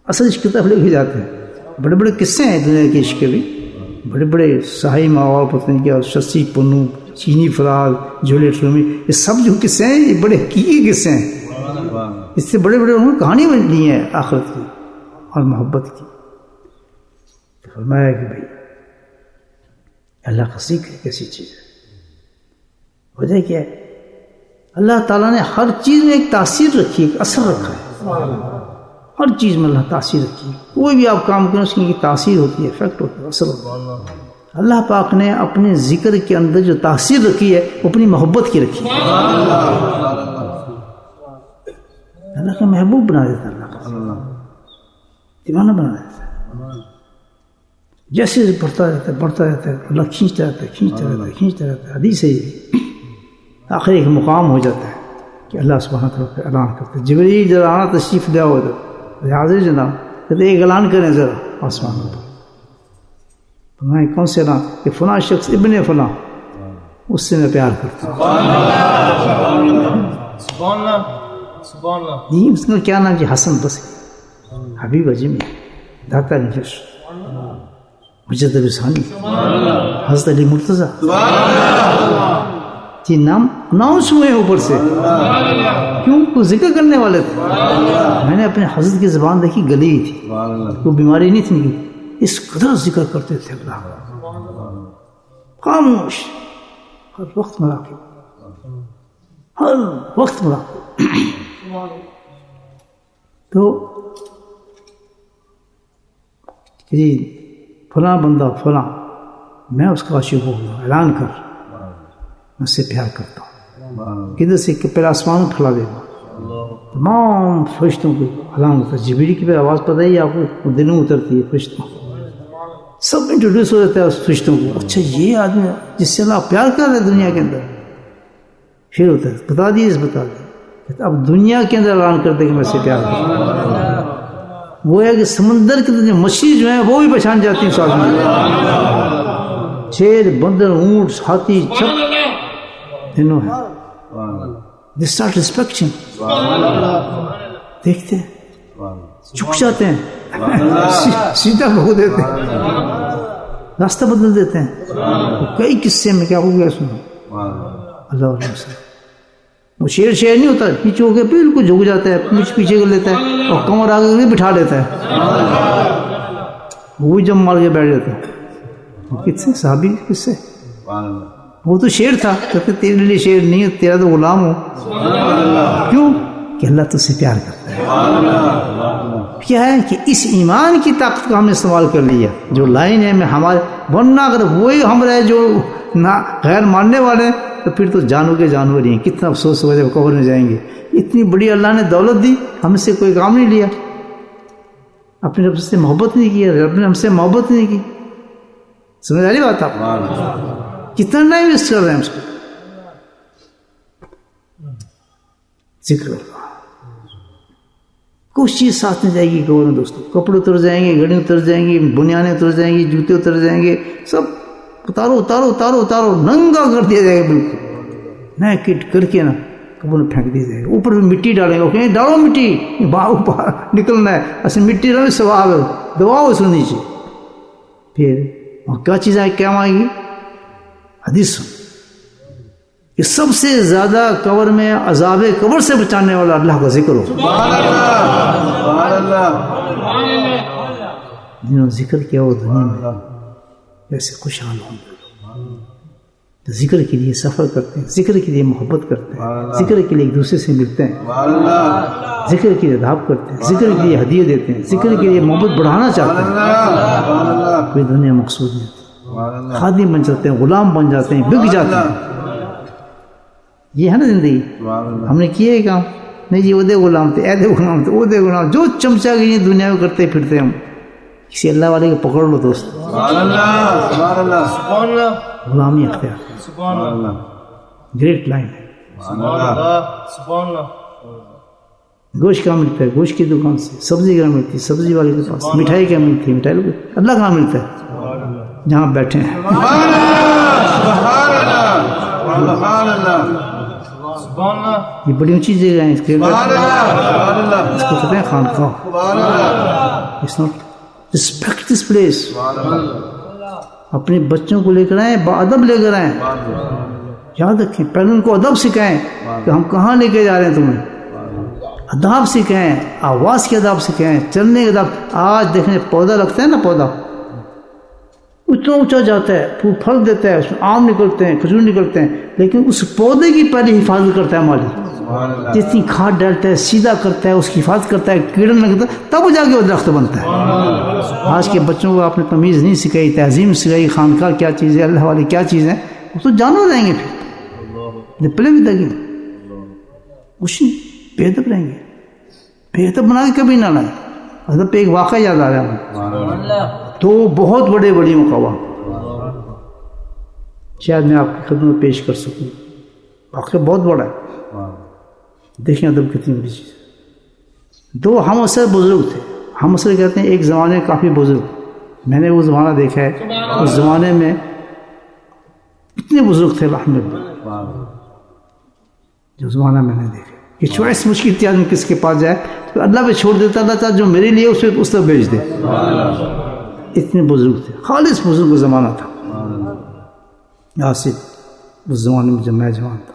اصل عشق کی طرف لے کے جاتے ہیں۔ بڑے بڑے قصے ہیں دنیا کے عشق کے بھی، بڑے بڑے شاہی ماحول، پتہ نہیں کیا، شسی پنو، چینی فراز، جولیٹ رومی، یہ سب جو قصے ہیں یہ بڑے حقیقی قصے ہیں، اس سے بڑے بڑے انہوں نے کہانی بنی ہے آخرت کی اور محبت کی۔ تو فرمایا کہ بھائی اللہ کا ذکر کیسی چیز ہے، وجہ کیا ہے؟ اللہ تعالیٰ نے ہر چیز میں ایک تاثیر رکھی ہے، ایک اثر رکھا ہے، ہر چیز میں اللہ تاثیر رکھی ہے، کوئی بھی آپ کام کریں اس کی تاثیر ہوتی ہے، افیکٹ ہوتا ہے، اثر ہوتا ہے۔ اللہ پاک نے اپنے ذکر کے اندر جو تاثیر رکھی ہے وہ اپنی محبت کی رکھی ہے، اللہ کا محبوب بنا دیتا ہے، اللہ کا دیوانہ بنا دیتا ہے۔ جیسے بڑھتا رہتا ہے اللہ کھینچتا رہتا ہے، حدیث ہے یہ، آخر ایک مقام ہو جاتا ہے کہ اللہ سبحانہ تعالیٰ پہ اعلان کرتے ہیں، جبریل ذرا آنا تشریف لے آؤ ادھر، حاضر جناب، کہتے ایک اعلان کریں ذرا آسمان پر۔ میں کون سے اعلان؟ کہ فلاں شخص ابن فلاں، اس سے میں پیار کرتا ہوں۔ نہیں، اس کا کیا نام جی؟ حسن بس، حبیب اجمی، داتا نجش، مجدد ثانی، حضرت علی مرتضیٰ، جی نام اناؤنس ہوئے اوپر سے، کیوں؟ کو ذکر کرنے والے تھے۔ میں نے اپنے حضرت کی زبان دیکھی، گلی تھی، کوئی بیماری نہیں تھی، اس قدر ذکر کرتے تھے اللہ کا، خاموش، ہر وقت مراقب، ہر وقت مراقب۔ تو جی فلاں بندہ فلاں، میں اس کا عاشق ہو گیا، اعلان کر میں اس سے پیار کرتا ہوں، کدھر سے؟ کہ پہلے آسمان پھیلا دے گا، تمام فرشتوں کو اعلان ہوتا ہے، جبریل کی پہ آواز پتہ ہی آپ کو دلوں میں اترتی ہے، فرشتوں سب انٹروڈیوس ہو جاتا ہے اس فرشتوں کو، اچھا یہ آدمی جس سے اللہ پیار کر رہا ہے دنیا کے اندر، پھر ہوتا ہے بتا دیجیے، بتا دیں، اب دنیا کے اندر اعلان کرتے کہ میں اس سے پیار کرتا ہوں۔ وہ ہے کہ سمندر کے اندر مچھلی جو ہیں وہ بھی پہچان جاتی ہیں، ساتھ میں شیر، بندر، اونٹ، ہاتھی، سب تینوں ہیں، they start respecting، دیکھتے ہیں، جھک جاتے ہیں، سیدھا بہو دیتے ہیں، راستہ بدل دیتے ہیں۔ کئی قصے میں کیا ہو گیا سنو، اللہ علیہ وسلم، وہ شیر نہیں ہوتا، پیچھے ہو کے بالکل جھک جاتا ہے، پیچھے کر لیتا ہے اور کمر آگے بھی بٹھا لیتا ہے، وہی جب مار کے بیٹھ جاتا ہے۔ کس سے؟ صحابی کس سے؟ وہ تو شیر تھا، کہتے تیرے لیے شیر نہیں ہے، تیرا تو غلام ہو. کیوں؟ کہ اللہ تجھ سے پیار کرتا ہے. کیا ہے کہ اس ایمان کی طاقت کو ہم نے استعمال کر لیا جو لائن ہے میں ہمارے، ورنہ اگر وہی ہم رہے جو غیر ماننے والے ہیں تو پھر تو جانور کے جانور ہی ہیں. کتنا افسوس ہو جائے وہ قبر میں جائیں گے. اتنی بڑی اللہ نے دولت دی، ہم سے کوئی کام نہیں لیا، اپنے رب سے محبت نہیں کی، رب نے ہم سے محبت نہیں کی. سمجھ آ رہی بات آپ؟ کتنا ٹائم ویسٹ کر رہے ہیں اس کو. ذکر اللہ، کچھ چیز ساتھ میں جائے گی قبر میں دوستوں. کپڑے اتر جائیں گے، گھڑی اتر جائیں گی، بنیانیں اتر جائیں گی، جوتے اتر جائیں گے، سب اتارو اتارو اتارو اتارو، ننگا کر دیا جائے گا بالکل، نہ کٹ کر کے نا قبر میں پھینک دیا جائے گا. اوپر میں مٹی ڈالیں گے، کہیں ڈالو مٹی، باہر نکلنا ہے، ایسے مٹی رہے ثواب ہے، دباؤ اس کو نیچے. پھر اور کیا چیز آئے کیا آئے گی؟ حدیث کہ سب سے زیادہ قبر میں عذاب قبر سے بچانے والا اللہ کا ذکر ہو. جنہوں نے ذکر کیا وہ دنیا میں ویسے خوشحال ہوں گے. ذکر کے لیے سفر کرتے ہیں، ذکر کے لیے محبت کرتے ہیں، ذکر کے لیے ایک دوسرے سے ملتے ہیں، ذکر کے لیے اداب کرتے ہیں، ذکر کے لیے ہدیے دیتے ہیں، ذکر کے لیے محبت بڑھانا چاہتے ہیں. کوئی دنیا مقصود نہیں، خادم بن جاتے ہیں، غلام بن جاتے ہیں، بک جاتے ہیں. یہ ہے نا زندگی. ہم نے کیے ہی کام نہیں جی، وہ دے غلام تھے، ایدے غلام تھے، وہ دے غلام، جو چمچہ گئی دنیا میں کرتے پھرتے ہم. کسی اللہ والے کو پکڑ لو دوست، غلامی اختیار، گریٹ لائن ہے. گوشت کہاں ملتا ہے؟ گوشت کی دکان سے. سبزی کہاں ملتی ہے؟ سبزی والے کے پاس. مٹھائی کہاں ملتی ہے؟ مٹھائی لوگ. اللہ کہاں ملتا ہے؟ جہاں بیٹھے ہیں. یہ بڑی اونچی جگہ ہیں، اس کو کہتے ہیں خانقاہ. Respect this place. اپنے بچوں کو لے کر آئیں، باادب لے کر آئیں. یاد رکھیں، پہلے ان کو ادب سکھائیں کہ ہم کہاں لے کے جا رہے ہیں تمہیں. اداب سکھائیں، آواز کے اداب سکھائیں، چلنے کے اداب. آج دیکھیں پودا لگتا ہے نا، پودا اتنا اونچا جاتا ہے، پھل دیتا ہے، اس میں آم نکلتے ہیں، کھجور نکلتے ہیں، لیکن اس پودے کی پہلے حفاظت کرتا ہے مالک. جتنی کھاد ڈالتا ہے، سیدھا کرتا ہے، اس کی حفاظت کرتا ہے، کیڑا نہیں لگتا، تب جا کے وہ درخت بنتا ہے. آج کے بچوں کو آپ نے تمیز نہیں سکھائی، تہذیب سکھائی، خانقاہ کیا چیز ہے، اللہ والی کیا چیز ہے، وہ تو جانور رہیں گے. پھر پلے بھی دگی کچھ نہیں، بے ادب رہیں گے. بے ادب بنا کے کبھی نہ لائیں. ادب پہ ایک واقعہ یاد آ رہا ہے. تو بہت بڑے مقام شاید میں آپ کی خدمت میں پیش کر سکوں. واقعہ بہت بڑا ہے. دیکھیں ادب کتنی بڑی چیز. دو ہم عصر بزرگ تھے. ہم عصر کہتے ہیں ایک زمانے میں کافی بزرگ. میں نے وہ زمانہ دیکھا ہے، اس زمانے میں اتنے بزرگ تھے الحمد للہ. جو زمانہ میں نے دیکھا کہ چوائس مشکل تھی آدمی کس کے پاس جائے، تو اللہ پہ چھوڑ دیتا. اللہ تعالیٰ جو میرے لیے اس پہ اس طرح بھیج دے. اتنے بزرگ تھے، خالص بزرگ زمانہ تھا. آصف اس زمانے میں جب میں جوان تھا.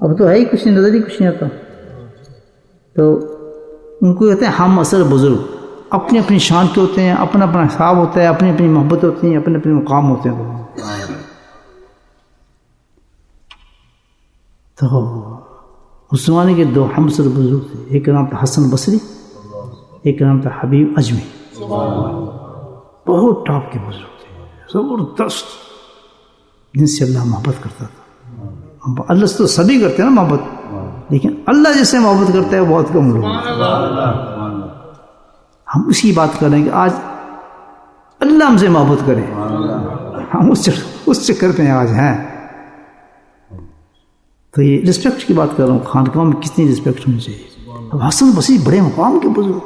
اب تو ہے ہی کچھ نہیں، نظر ہی کچھ نہیں آتا. تو ان کو کہتے ہیں ہم عصر بزرگ. اپنی اپنی شان کے ہوتے ہیں، اپنا اپنا حساب ہوتا ہے، اپنی اپنی محبت ہوتی ہیں، اپنے اپنے مقام ہوتے ہیں. تو اس زمانے کے دو ہم عصر بزرگ تھے. ایک کا نام تھا حسن بصری، ایک کا نام تھا حبیب اجمی. بہت ٹاپ کے بزرگ تھے، زبردست، جن سے اللہ محبت کرتا تھا. اللہ سے تو سبھی کرتے ہیں نا محبت، لیکن اللہ جس سے محبت کرتا ہے وہ بہت کم لوگ. ہم اسی بات کر رہے ہیں کہ آج اللہ ہم سے محبت کرے. ہم اس چکر پہ آج ہیں. تو یہ رسپیکٹ کی بات کر رہا ہوں. خانقاہ میں کتنی رسپیکٹ ہونی چاہیے. اب حسن بصری بڑے مقام کے بزرگ،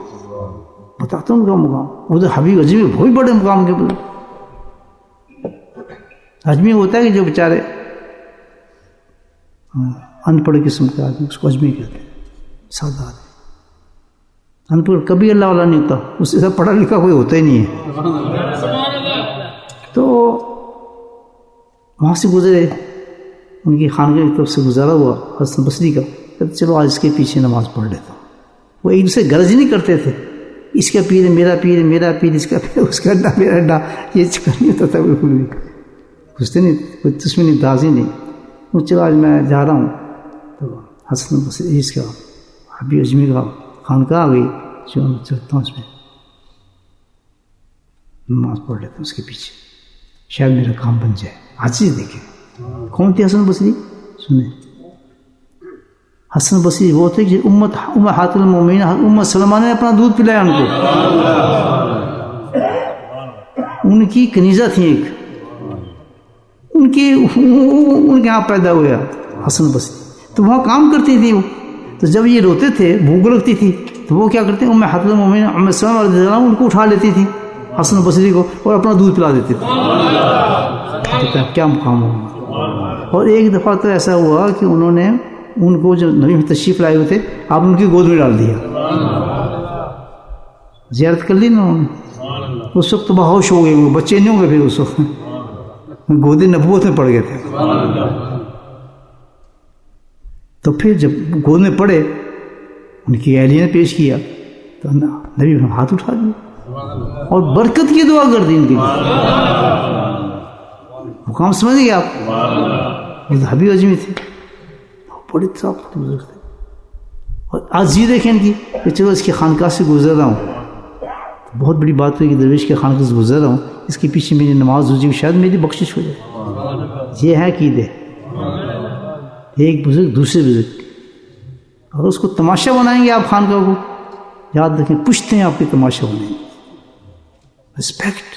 بتاتا ہوں ان کا مقام. وہ تو حبیب اجمی بہت بڑے مقام کے بزرگ. اجمی ہوتا ہے کہ جو بیچارے ان پڑھ قسم کے آدمی، اس کو اجمی کہتے ہیں. سادہ آدمی ان پڑھ کبھی اللہ والا نہیں ہوتا. اس سے پڑھا لکھا کوئی ہوتا ہی نہیں ہے. تو وہاں سے گزرے، ان کی خانقاہ کی طرف سے گزارا ہوا حسن بصری کا. کہتے چلو آج اس کے پیچھے نماز پڑھ لیتا ہوں. وہ ایک دوسرے غرض ہی نہیں کرتے تھے. اس کا پیر میرا پیر، میرا پیر اس کا پیر، اس کا اڈا میرا اڈا، یہ چکر نہیں ہوتا تھا بالکل بھی. پوچھتے نہیں، کوئی دشمنی دازی نہیں. وہ چلا آج میں جا رہا ہوں تو حسن بصری اس کا حبیب اجمی کا خانقاہ آ گئی، جو میں چلتا ہوں اس میں نماز پڑھ لیتا ہوں اس کے پیچھے، شاید میرا کام بن جائے. حاجی دیکھیں کون تھے حسن بصری؟ سنیں، حسن بصری وہ تھے کہ امہات المومنین ام سلمہ نے اپنا دودھ پلایا ان کو، ان کی کنیزہ تھی ایک، ان کے یہاں پیدا ہوئے حسن بصری، تو وہاں کام کرتی تھی وہ. تو جب یہ روتے تھے بھوک لگتی تھی تو وہ کیا کرتے ہیں، امہات المومنین ام سلمہ رضی اللہ عنہا ان کو اٹھا لیتی تھی حسن بصری کو اور اپنا دودھ پلا دیتے تھے. کیا مقام ہوگا. اور ایک دفعہ تو ایسا ہوا کہ انہوں نے ان کو جو نبی تشریف لائے ہوئے تھے آپ ان کی گود میں ڈال دیا، زیارت کر لی نا انہوں نے. اس وقت تو بہوش ہو گئے، وہ بچے نہیں ہوں گے پھر اس وقت گود نبوت میں پڑ گئے تھے. تو پھر جب گود میں پڑے ان کی اہلیہ نے پیش کیا تو نبی نے ہاتھ اٹھا دیا اور برکت کی دعا کر دی ان کے لیے. مقام سمجھ گئے آپ؟ یہ حبیب اجمی تھے، بڑے طاقت بزرگ تھے. اور آج یہ دیکھیں ان کی کہ چلو اس کی خانقاہ سے گزر رہا ہوں، بہت بڑی بات ہوئی کہ درویش کے خانقاہ سے گزر رہا ہوں، اس کے پیچھے میری نماز ہو جائے شاید میری بخشش ہو جائے. یہ ہے عقیدے ایک بزرگ دوسرے بزرگ. اگر اس کو تماشا بنائیں گے آپ خانقاہ کو، یاد رکھیں پشتے ہیں آپ کے تماشا بنائیں گے. رسپیکٹ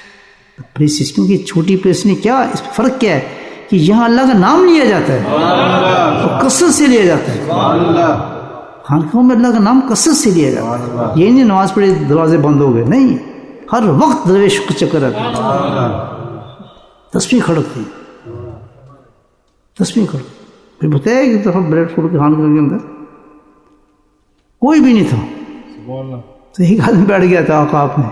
پلیسز، کیونکہ چھوٹی پلیس نے کیا اس میں فرق کیا ہے کہ یہاں اللہ کا نام لیا جاتا ہے اور کثرت سے لیا جاتا ہے. خانقاہوں میں اللہ کا نام کثرت سے لیا جاتا ہے. یہ نہیں نماز پڑھی دروازے بند ہو گئے، نہیں، ہر وقت درویش کو چکر آتا ہے، تسبیح کھڑکتی، تسبیح کھڑکتی. پھر بتایا کہ دفعہ بریڈ فوڈ کے خانقاہ کے اندر کوئی بھی نہیں تھا تو ایک آدمی بیٹھ گیا تھا آپ نے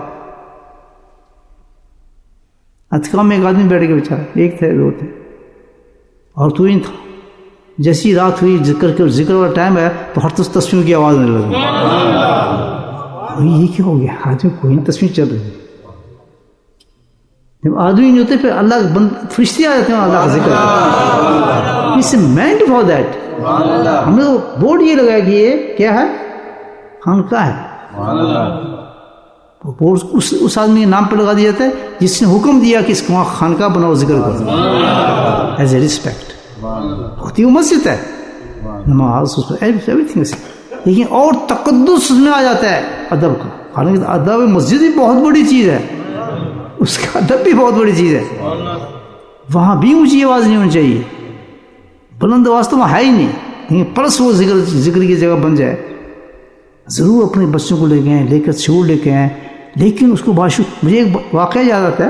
اتکا میں، ایک آدمی بیٹھ گیا بیچارہ، ایک تھے دو تھے اور تو ہی تھا. جیسی رات ہوئی ذکر والا ٹائم آیا تو ہر تسبیح کی آواز آنے لگی. یہ کیا ہو گیا؟ آدمی کوئی نہیں، تسبیح چل رہی ہے. جب آدمی نہیں ہوتے پھر اللہ فرشتے آ جاتے ہیں اللہ کا ذکر. اس مینٹ فار دیٹ. ہم نے بورڈ یہ لگایا کہ یہ کیا ہے؟ خانقاہ ہے. اس آدمی کے نام پہ لگا دیا جاتا ہے جس نے حکم دیا کہ اس کو وہاں خانقاہ بناؤ، ذکر کرو ایز اے رسپیکٹ. ہوتی وہ مسجد ہے، نماز اس میں ایوری تھنگ، لیکن اور تقدس اس میں آ جاتا ہے ادب کا. حالانکہ ادب مسجد بھی بہت بڑی چیز ہے، اس کا ادب بھی بہت بڑی چیز ہے. وہاں بھی اونچی آواز نہیں ہونی چاہیے، بلند آواز تو وہاں ہے ہی نہیں، لیکن پلس وہ ذکر کی جگہ بن جائے. ضرور اپنے بچوں کو لے گئے، لے کر شعور لے کے آئیں، لیکن اس کو مجھے ایک واقعہ یاد آتا ہے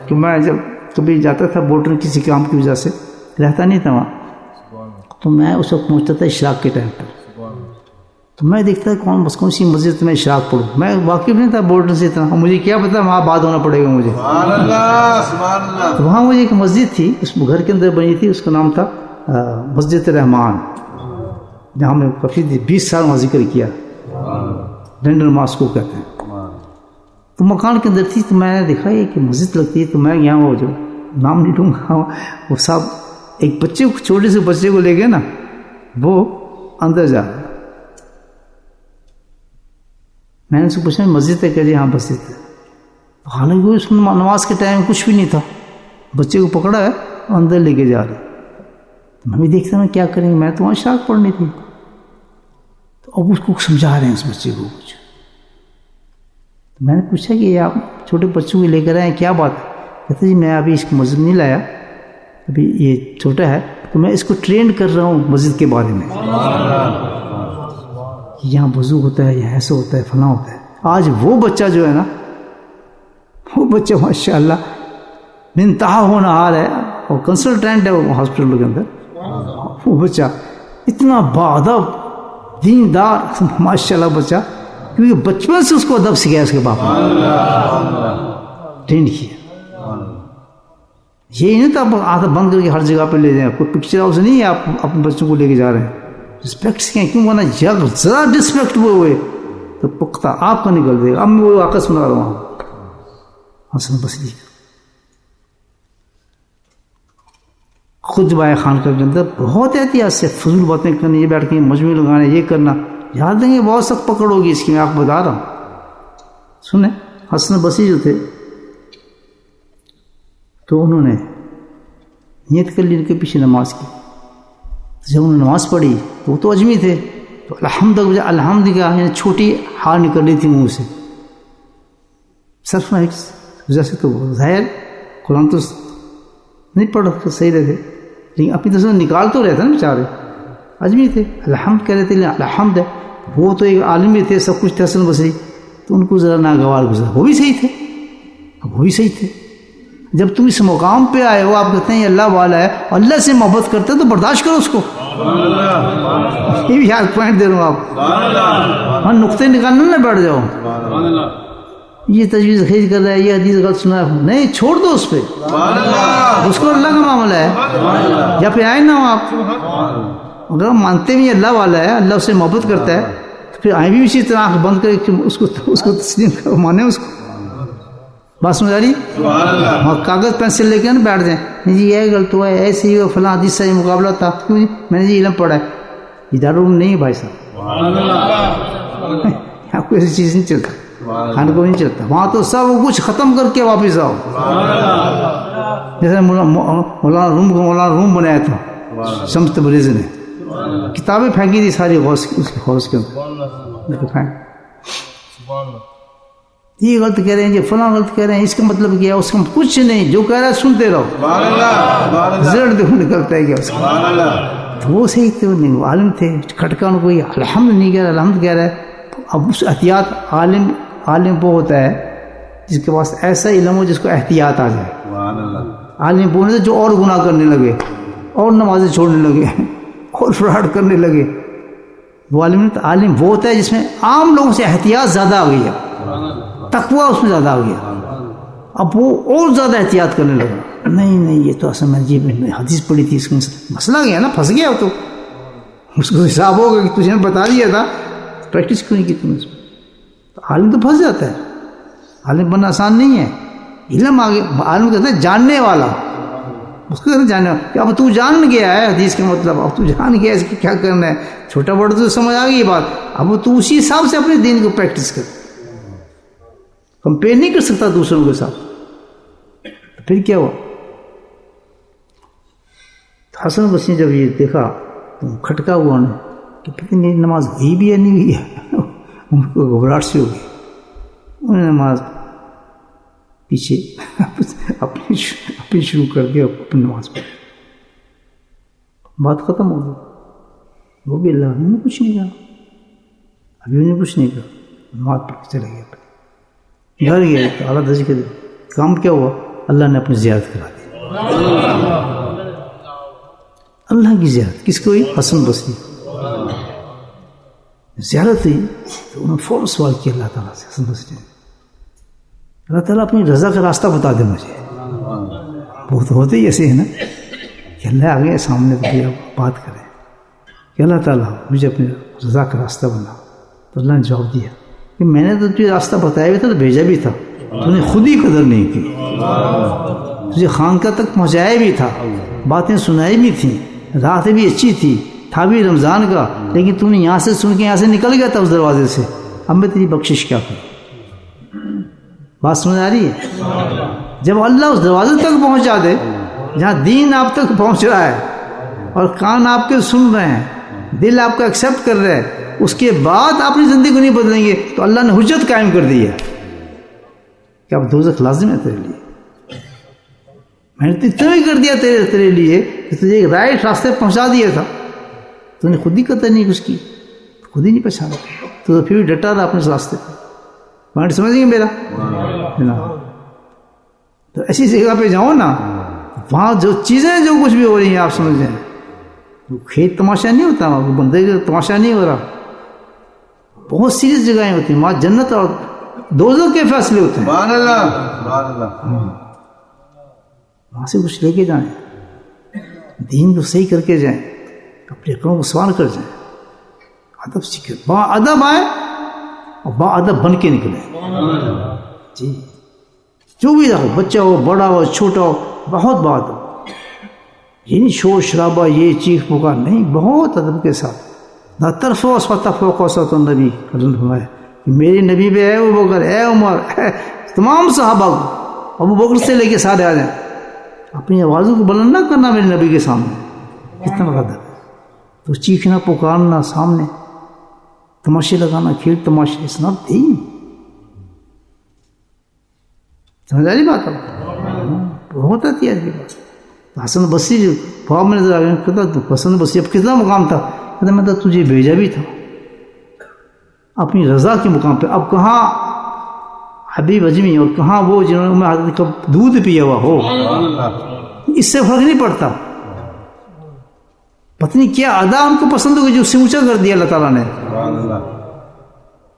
کہ میں جب کبھی جاتا تھا بورڈر کسی کام کی وجہ سے، رہتا نہیں تھا وہاں، تو میں اس وقت پہنچتا تھا اشراق کے ٹائم پر. تو میں دیکھتا کون سی مسجد میں اشراق پڑھوں. میں واقف نہیں تھا بورڈر سے اتنا، مجھے کیا پتا وہاں بعد ہونا پڑے گا مجھے. تو وہاں مجھے ایک مسجد تھی، اس گھر کے اندر بنی تھی، اس کا نام تھا مسجد رحمان، جہاں میں کافی 20 سال وہاں ذکر کیا، لنڈن ماسکو کہتے ہیں. تو مکان کے اندر تھی، تو میں نے دیکھا یہ کہ مسجد لگتی ہے. تو میں یہاں وہ جو نام نہیں لوں گا، وہ صاحب ایک بچے کو، چھوٹے سے بچے کو لے گئے نا، وہ اندر جا رہا ہے. میں نے اس کو پوچھا مسجد ہے؟ کہ جی ہاں مسجد ہے. حالانکہ اس میں نماز کے ٹائم کچھ بھی نہیں تھا، بچے کو پکڑا ہے اندر لے کے جا رہے. میں بھی دیکھتا میں کیا کریں گے، میں تو وہاں اشراق پڑھنی تھی. تو اب اس کو سمجھا رہے ہیں اس بچے کو کچھ. تو میں نے پوچھا کہ یہ آپ چھوٹے بچوں کو لے کر آئے ہیں، کیا بات ہے؟ کہتے جی میں ابھی اس کو مسجد نہیں لایا، ابھی یہ چھوٹا ہے تو میں اس کو ٹرین کر رہا ہوں مسجد کے بارے میں، یہاں وضو ہوتا ہے، یہاں ایسا ہوتا ہے، فلاں ہوتا ہے. آج وہ بچہ جو ہے نا، وہ بچہ ماشاء اللہ منتہا ہونا آ رہا ہے، اور کنسلٹینٹ ہے وہ ہاسپٹل کے اندر. وہ بچہ اتنا باادب دیندار ماشاء اللہ بچہ، کیونکہ بچپن سے اس کو ادب سکھایا اس کے باپ نے، ٹرین کیا. یہی نہیں تو آپ آدھا بند کر کے ہر جگہ پہ لے جائیں، کوئی پکچر ہاؤس نہیں ہے آپ اپنے بچوں کو لے کے جا رہے ہیں. رسپیکٹ سکھائیں، کیوں بنا ذرا ڈسپیکٹ ہوئے تو پختہ آپ کا نکل دے گا. اب میں وہ واقعہ سنا رہا ہوں حسن بصری کا. خود بایا خانقاہ کے اندر بہت احتیاط سے فضول باتیں کرنی، یہ بیٹھ کے مجموعے لگانے، یہ کرنا، یاد دیں گے بہت سخت پکڑ ہوگی اس کی، میں آپ کو بتا رہا ہوں. سنیں حسن بصری جو تھے تو انہوں نے نیت کر لی ان کے پیچھے نماز کی. جب انہوں نے نماز پڑھی تو وہ تو اجمی تھے، تو الحمد کا یعنی چھوٹی ہار نکل رہی تھی منہ سے. صرف وجہ سے تو ظاہر قرآن تو نہیں پڑھ صحیح رہے تھے، لیکن اپنی طرف سے نکال تو رہے تھے نا بیچارے، اجمی تھے، الحمد کہہ رہے تھے، الحمد ہے. وہ تو ایک عالم بھی تھے، سب کچھ تھے حسن بصری، تو ان کو ذرا ناگوار گزرا. وہ بھی صحیح تھے، وہ بھی صحیح تھے. جب تم اس مقام پہ آئے ہو، آپ کہتے ہیں یہ اللہ والا ہے، اللہ سے محبت کرتے تو برداشت کرو اس کو. یہ بھی یاد پوائنٹ دے رہا ہوں آپ، ہاں نقطے نکالنا نہ بیٹھ جاؤ. یہ تجویز خیز کر رہا ہے، یہ حدیث غلط سنا ہے، نہیں چھوڑ دو اس پہ، اس کو اللہ کا معاملہ ہے. یا پھر آئے نہ ہو آپ، اگر ہم مانتے بھی اللہ والا ہے، اللہ سے محبت کرتا ہے، تو پھر آئیں بھی اسی طرح آنکھ بند کر کے اس کو تسلیم کرو، مانے اس کو. بات سمجھ آ رہی؟ اور کاغذ پینسل لے کے نا بیٹھ جائیں، نہیں جی یہ غلط ہوا ہے، ایسے ہی فلاں حدیث سے مقابلہ تھا، کیوں جی میں نے جی علم پڑھا ہے. یہ دارالعلوم نہیں ہے بھائی صاحب، آپ کو ایسی چیز نہیں چلتا، خان کو نہیں چلتا. وہاں تو سب کچھ ختم کر کے واپس آؤ. جیسے مولانا روم بنایا تھا شمس تبریزی نے، کتابیں پھینکی تھی ساری غوث اس کے حوض کے اندر. یہ غلط کہہ رہے ہیں، یہ فلاں غلط کہہ رہے ہیں، اس کا مطلب کیا ہے، اس کا کچھ نہیں، جو کہہ رہا ہے سنتے رہو، رزلٹ دیکھو نکلتا ہے کیا اس کا. تو وہ صحیح تھے، وہ عالم تھے، کھٹکا ان کو یہ الحمد نہیں کہہ رہا، الحمد کہہ رہا ہے. اب اس احتیاط عالم وہ ہوتا ہے جس کے پاس ایسا علم ہو جس کو احتیاط آ جائے. عالم وہ نہیں جو اور گناہ کرنے لگے، اور نمازیں چھوڑنے لگے، اور فراڈ کرنے لگے. وہ عالم وہ ہوتا ہے جس میں عام لوگوں سے احتیاط زیادہ آ گئی ہے، تقوی اس میں زیادہ آ گیا. اب وہ اور زیادہ احتیاط کرنے لگا، نہیں یہ تو اصل میں جی حدیث پڑھی تھی، اس کا مسئلہ گیا نا، پھنس گیا. تو اس کو حساب ہوگا کہ تجھے بتا دیا تھا، پریکٹس کیوں نہیں کی تم نے اس میں. تو عالم تو پھنس جاتا ہے. عالم بننا آسان نہیں ہے. علم آگے عالم کہتا ہے جاننے والا، اس کو کہتے جاننے والا. کہ اب تو جان گیا ہے حدیث کا مطلب، اب تو جان گیا اس کو کیا کرنا ہے، چھوٹا بڑا تو سمجھ آ گئی بات. اب تو اسی حساب سے اپنے دین کو پریکٹس کر، کمپیئر نہیں کر سکتا دوسروں کے ساتھ. پھر کیا ہوا، حسن بصری جب یہ دیکھا تو کھٹکا ہوا انہیں کہ پتہ نہیں نماز ہوئی بھی یا نہیں ہوئی ہے. ان کو گھبراہٹ سے ہو گئی. انہوں نے نماز پیچھے اپنی شروع کر دیا، اپنی نماز پڑھی. بات ختم ہو گئی. وہ بھی اللہ نے کچھ نہیں کہا، ابھی انہیں کچھ نہیں کہا، نماز پڑھ کے چلے گیا. گھر گئے تو اعلیٰ درجے کے کام کیا ہوا، اللہ نے اپنی زیارت کرا دی. اللہ کی زیارت کس کو ہوئی؟ حسن بصری زیارت ہوئی. تو انہوں نے فوراً سوال کیا اللہ تعالیٰ سے، حسن بصری، اللہ تعالیٰ اپنی رضا کا راستہ بتا دے مجھے. وہ تو ہوتے ہی ایسے ہیں نا کہ اللہ آگے سامنے تو بات کریں کہ اللہ تعالیٰ مجھے اپنی رضا کا راستہ بنا. تو اللہ نے جواب دیا کہ میں نے تو تجھے راستہ بتایا بھی تھا، تو بھیجا بھی تھا، تو نے خود ہی قدر نہیں کی. تجھے خانقاہ تک پہنچایا بھی تھا، باتیں سنائی بھی تھیں، رات بھی اچھی تھا بھی رمضان کا، لیکن تم نے یہاں سے سن کے یہاں سے نکل گیا تھا اس دروازے سے. اب میں تیری بخشش کیا کروں؟ بات سمجھ آ رہی ہے؟ جب اللہ اس دروازے تک پہنچا دے جہاں دین آپ تک پہنچ رہا ہے اور کان آپ کے سن رہے ہیں، دل آپ کا ایکسیپٹ کر رہا ہے، اس کے بعد آپ اپنی زندگی کو نہیں بدلیں گے تو اللہ نے حجت قائم کر دی ہے کہ اب دوزخ لازم ہے تیرے لیے. میں نے اتنا ہی کر دیا تیرے لیے کہ تجھے ایک رائٹ راستے پہنچا دیا تھا، تو نے خود ہی قدر نہیں کچھ کی، خود ہی نہیں پہچانا، تو پھر بھی ڈٹا رہا اپنے اس راستے پہ. پوائنٹ سمجھ گئے میرا؟ تو ایسی جگہ پہ جاؤ نا، وہاں جو چیزیں جو کچھ بھی ہو رہی ہیں آپ سمجھ جائیں، وہ کھیت تماشا نہیں ہوتا، وہاں بندے کا تماشا نہیں ہو رہا. بہت سیریس جگہیں ہوتی ہیں، وہاں جنت اور دوزخ کے فیصلے ہوتے ہیں.
سبحان اللہ، سبحان اللہ.
وہاں سے کچھ لے کے جائیں، دین کو صحیح کر کے جائیں، اپنے عقلوں کو سوال کر جائیں، ادب سیکھیں، با ادب آئے اور با ادب بن کے نکلیں. جی جو بھی رہو، بچہ ہو، بڑا ہو، چھوٹا ہو، بہت بات ہو، یہ نہیں شور شرابہ، یہ چیخ پکار نہیں، بہت ادب کے ساتھ۔ لا ترفعوا اصواتکم فوق صوت النبی، اللہ نے فرمایا کہ میرے نبی پہ اے ابو بکر، اے عمر، تمام صحابہ کو، ابو بکر سے لے کے سارے آ جائیں، اپنی آوازوں کو بلند نہ کرنا میرے نبی کے سامنے۔ کتنا بڑا ادب ہے! تو چیخنا پکارنا سامنے، تماشے لگانا، کھیل تماشے، اس ناٹ دین۔ سمجھ آ رہی بات آپ؟ بہت آتی ہے آج کی بات۔ حسن بصری جو خواب میں نظر آ گیا، کہتا تو حسن بصری اب کتنا مقام تھا، کہتا میں تو تجھے بھیجا بھی تھا اپنی رضا کے مقام پہ، اب کہاں حبیب اجمی اور کہاں وہ جنہوں نے حضرت کا دودھ پیا ہوا ہو، اس سے فرق نہیں پڑتا۔ پتنی کیا ادا ان کو پسند ہوگی جو اسے اونچا کر دیا اللہ تعالیٰ نے،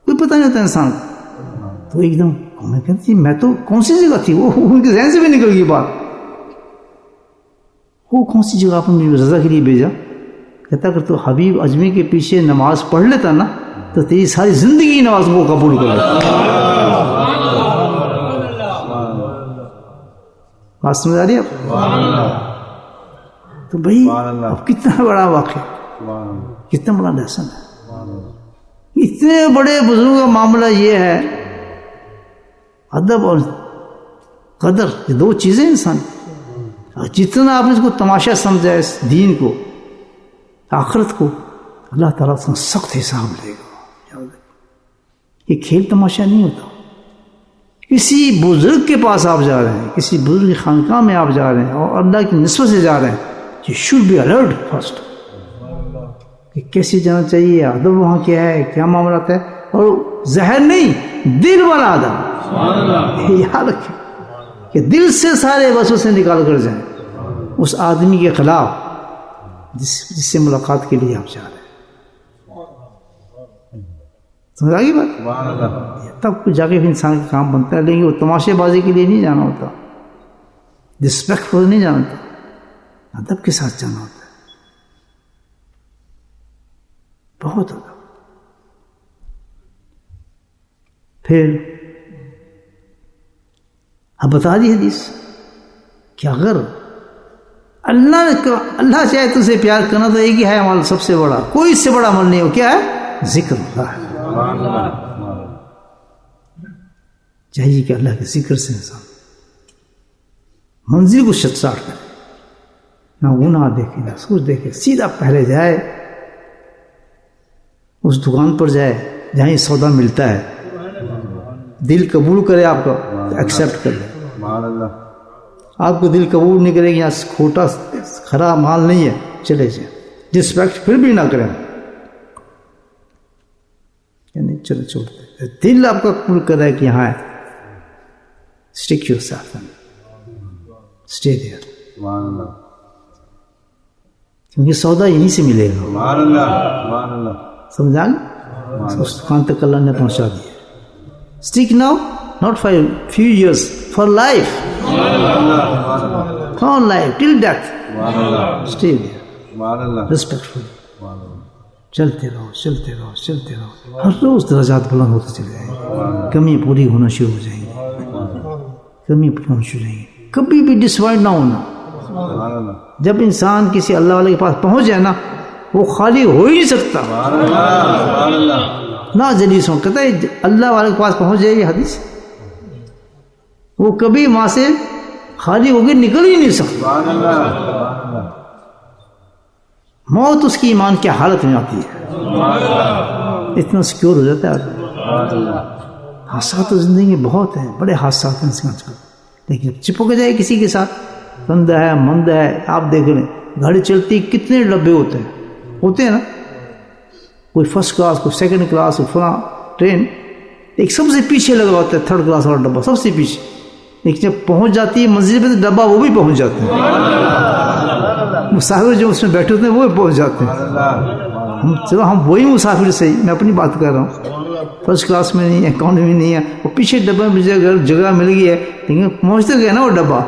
کوئی پتہ نہیں ہوتا انسان کو۔ تو ایک دم میں کہتی میں تو کون سی جگہ تھی، وہ ان کے ذہن سے بھی نکل گئی بات، وہ کون سی جگہ آپ نے مجھے رضا کے لیے بھیجا؟ کہتا اگر تو حبیب اجمی کے پیچھے نماز پڑھ لیتا نا تو تیری ساری زندگی نماز کو قبول کر لیتا۔ بات سمجھ آ رہی ہے آپ؟ تو بھائی اب کتنا بڑا واقعہ، کتنا بڑا لیسن ہے۔ اتنے بڑے بزرگوں کا معاملہ یہ ہے، ادب اور قدر، یہ دو چیزیں انسان کی۔ جتنا آپ نے اس کو تماشا سمجھا اس دین کو، آخرت کو، اللہ تعالیٰ سے سخت حساب لے گا۔ یہ کھیل تماشا نہیں ہوتا۔ کسی بزرگ کے پاس آپ جا رہے ہیں، کسی بزرگ کی خانقاہ میں آپ جا رہے ہیں اور اللہ کی نسبت سے جا رہے ہیں، you should be alert first کہ کیسے جانا چاہیے، ادب وہاں کیا ہے، کیا معاملات ہے، اور ظاہر نہیں، دل والا ادب۔ یاد رکھیں کہ دل سے سارے وسوسے نکال کر جائیں اس آدمی کے خلاف جس سے ملاقات کے لیے آپ جا رہے ہیں۔ سمجھ آگئی بات؟ تب کچھ جا کے انسان کا کام بنتا ہے، لیکن وہ تماشے بازی کے لیے نہیں جانا ہوتا، ڈسپیکٹفل نہیں جانا ہوتا، ادب کے ساتھ جانا ہوتا ہے، بہت ادب۔ پھر اب بتا دی حدیث کہ اگر اللہ چاہے تو اسے پیار کرنا تو ایک ہی ہے عمل سب سے بڑا، کوئی اس سے بڑا عمل نہیں ہو، کیا ہے؟ ذکر اللہ ہے۔ چاہیے کہ اللہ کے ذکر سے انسان منزل کو شٹساٹ کرے، نہ گناہ دیکھے نہ سوچ دیکھے، سیدھا پہلے جائے اس دکان پر جائے جہاں یہ سودا ملتا ہے، دل قبول کرے آپ کا، ایکسیپٹ کر لے۔ آپ کو دل قبول نہیں کرے گی، یہاں کھوٹا خراب مال نہیں ہے، چلے جائیں، ڈسپیکٹ پھر بھی نہ کریں، یعنی چلو چھوڑتے، دل آپ کا قبول کر رہا ہے کہ یہاں ہے، stick yourself, stay there, کیونکہ سودا یہیں سے ملے گا۔ سمجھا؟ اس دکان تک اللہ نے پہنچا دیا۔ Stick now not for a few years, for life, for life till death, stay there, respectfully, چلتے رہو چلتے رہو چلتے رہو، ہر روز درجات بلند ہوتے چلے جائیں گے، کمی پوری ہونا شروع ہو جائیں گی، کمی پوری ہونا شروع ہو جائیں گی، کبھی بھی ڈسوائنٹ نہ ہونا۔ جب انسان کسی اللہ والے کے پاس پہنچ جائے نا، وہ خالی ہو ہی نہیں سکتا، نہ جلیس ہوں، کہتا ہے اللہ والے کے پاس پہنچ جائے، یہ حدیث، وہ کبھی وہاں سے خالی ہو کے نکل ہی نہیں سکتا، موت اس کی ایمان کی حالت میں آتی ہے، اتنا سیکیور ہو جاتا ہے۔ حادثات تو زندگی میں بہت ہیں، بڑے حادثات ہیں اس کا، لیکن جب چپک جائے کسی کے ساتھ، بندہ ہے مند ہے، آپ دیکھ لیں گاڑی چلتی کتنے ڈبے ہوتے ہیں نا، کوئی فرسٹ کلاس، کوئی سیکنڈ کلاس، کوئی فلاں ٹرین، ایک سب سے پیچھے لگا ہوتا ہے تھرڈ کلاس والا ڈبہ، سب سے پیچھے، لیکن جب پہنچ جاتی ہے منزل پہ تو ڈبہ وہ بھی پہنچ جاتے ہیں، مسافر جو اس میں بیٹھے ہوتے ہیں وہ بھی پہنچ جاتے ہیں۔ چلو ہم وہی مسافر صحیح، میں اپنی بات کر رہا ہوں، فرسٹ کلاس میں نہیں ہے، اکانومی میں نہیں ہے، وہ پیچھے ڈبے میں جگہ مل گئی ہے، لیکن پہنچتے گئے نا، وہ ڈبہ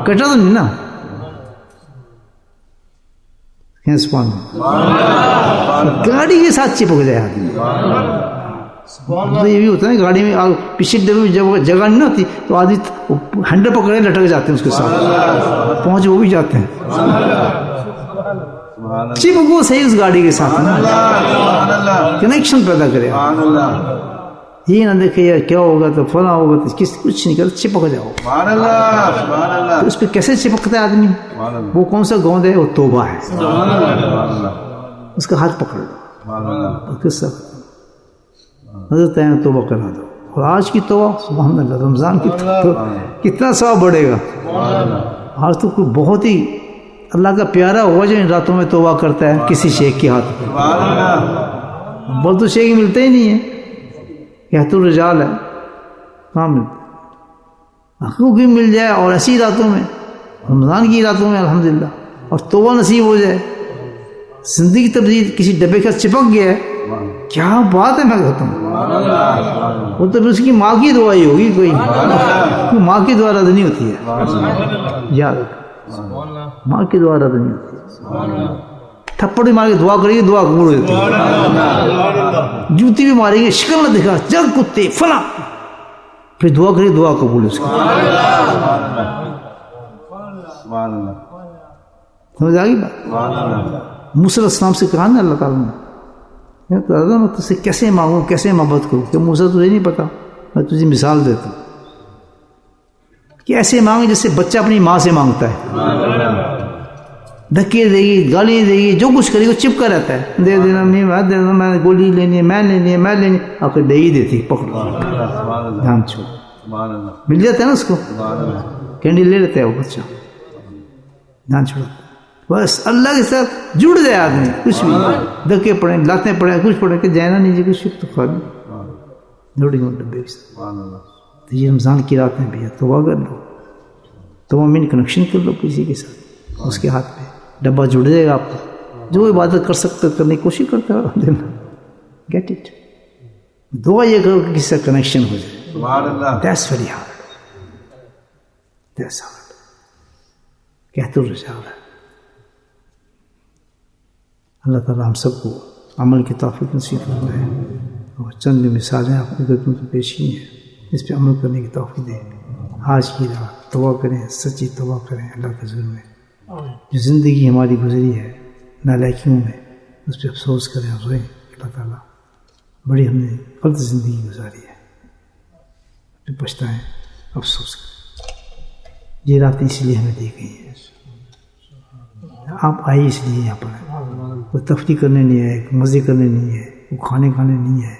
کٹا تو نہیں نا، گاڑی کے ساتھ چپک جائے آدمی، تو یہ بھی ہوتا ہے گاڑی میں پیچھے ڈبے میں جب جگہ نہیں ہوتی تو آدمی ہینڈل پکڑے لٹک جاتے ہیں اس کے ساتھ، پہنچ وہ بھی جاتے ہیں، چپکو صحیح اس گاڑی کے ساتھ، کنیکشن پیدا کرے، یہ نہ دیکھے یار کیا ہوگا تو فلاں ہوگا تو کچھ نہیں کرتا، چپک جاؤ۔ تو اس پہ کیسے چپکتا ہے آدمی؟ وہ کون سا گوند ہے؟ وہ توبہ ہے، اس کا ہاتھ پکڑ لو، قصہ حضرت ہے توبہ کرنا دو۔ اور آج کی توبہ سبحان اللہ، رمضان کی تو کتنا ثواب بڑھے گا۔ آج تو کوئی بہت ہی اللہ کا پیارا ہوا جو ان راتوں میں توبہ کرتا ہے کسی شیخ کے ہاتھ پہ، بول تو شیخ ملتے ہی نہیں ہے، کہت الرجال ہے، کہاں ملتا؟ حقوق بھی مل جائے اور ایسی راتوں میں، رمضان کی راتوں میں الحمدللہ، اور توبہ نصیب ہو جائے، زندگی تبدیل کسی ڈبے کا چپک گیا ہے، کیا بات ہے، میں کہتا ہوں وہ تو اس کی ماں کی دعا ہی ہوگی، کوئی ماں کی دعا رد نہیں ہوتی ہے، یاد رکھو ماں کی دعا رد نہیں ہوتی ہے، تھپڑ بھی مار کے دعا کرے گی دعا قبول ہو جاتی ہے، جوتی بھی مارے گی شکل نہ دکھا جگ کتے فلاں، پھر دعا کرے دعا قبول اس کی، سمجھ آ گئی بات؟ موسیٰ علیہ السلام سے کہا نا اللہ تعالیٰ نے، میں تجھ سے کیسے مانگوں، کیسے محبت کروں، کہ موسیٰ تجھے نہیں پتا، میں تجھے مثال دیتا ہوں کہ ایسے مانگے جیسے بچہ اپنی ماں سے مانگتا ہے، دھکے دے گی، گالی دے گی، جو کچھ کرے گی وہ چپکا رہتا ہے، دے دینا میں دے دینا، میں گولی لینی ہے، میں لینی ہے، میں لینی، آ کے دے ہی دیتی، پکڑو دھیان چھوڑ، مل جاتا ہے نا اس کو، کینڈی لے لیتا ہے وہ بچہ، دھیان چھوڑا، بس اللہ کے ساتھ جڑ جائے آدمی، کچھ بھی دھکے پڑیں، لاتیں پڑیں، کچھ پڑیں کہ جائے نا نہیں کچھ تو خالی جوڑی ہوں ڈبے کے ساتھ۔ تو یہ رمضان کی راتیں بھی ہے، توبہ کر لو، توبہ میں کنیکشن کر لو کسی کے ساتھ، اس کے ہاتھ پہ ڈبہ جڑ جائے گا آپ کو، جو عبادت کر سکتے کرنے کی کوشش کرتے ہو دینا، گیٹ اٹ، دعا یہ کرو کہ کسی سے کنیکشن ہو جائے، that's very hard, that's hard, کہتے الرجال ہے۔ اللہ تعالیٰ ہم سب کو عمل کی توفیق نصیب فرمائے، اور چند مثالیں آپ کو گردوں سے پیش کی ہیں، اس پہ عمل کرنے کی توفیق دیں۔ آج کی رات توبہ کریں، سچی توبہ کریں اللہ کے حضور میں، جو زندگی ہماری گزری ہے نالائکیوں میں اس پہ افسوس کریں اور روئیں، اللہ تعالیٰ بڑی ہم نے غلط زندگی گزاری ہے، پھر پچھتائیں، افسوس کریں۔ یہ راتیں اس لیے ہمیں دی گئی ہیں، آپ آئیے اس لیے یہاں پر، کوئی تفریح کرنے نہیں ہے، کوئی مزے کرنے نہیں ہے، کوئی کھانے نہیں ہے،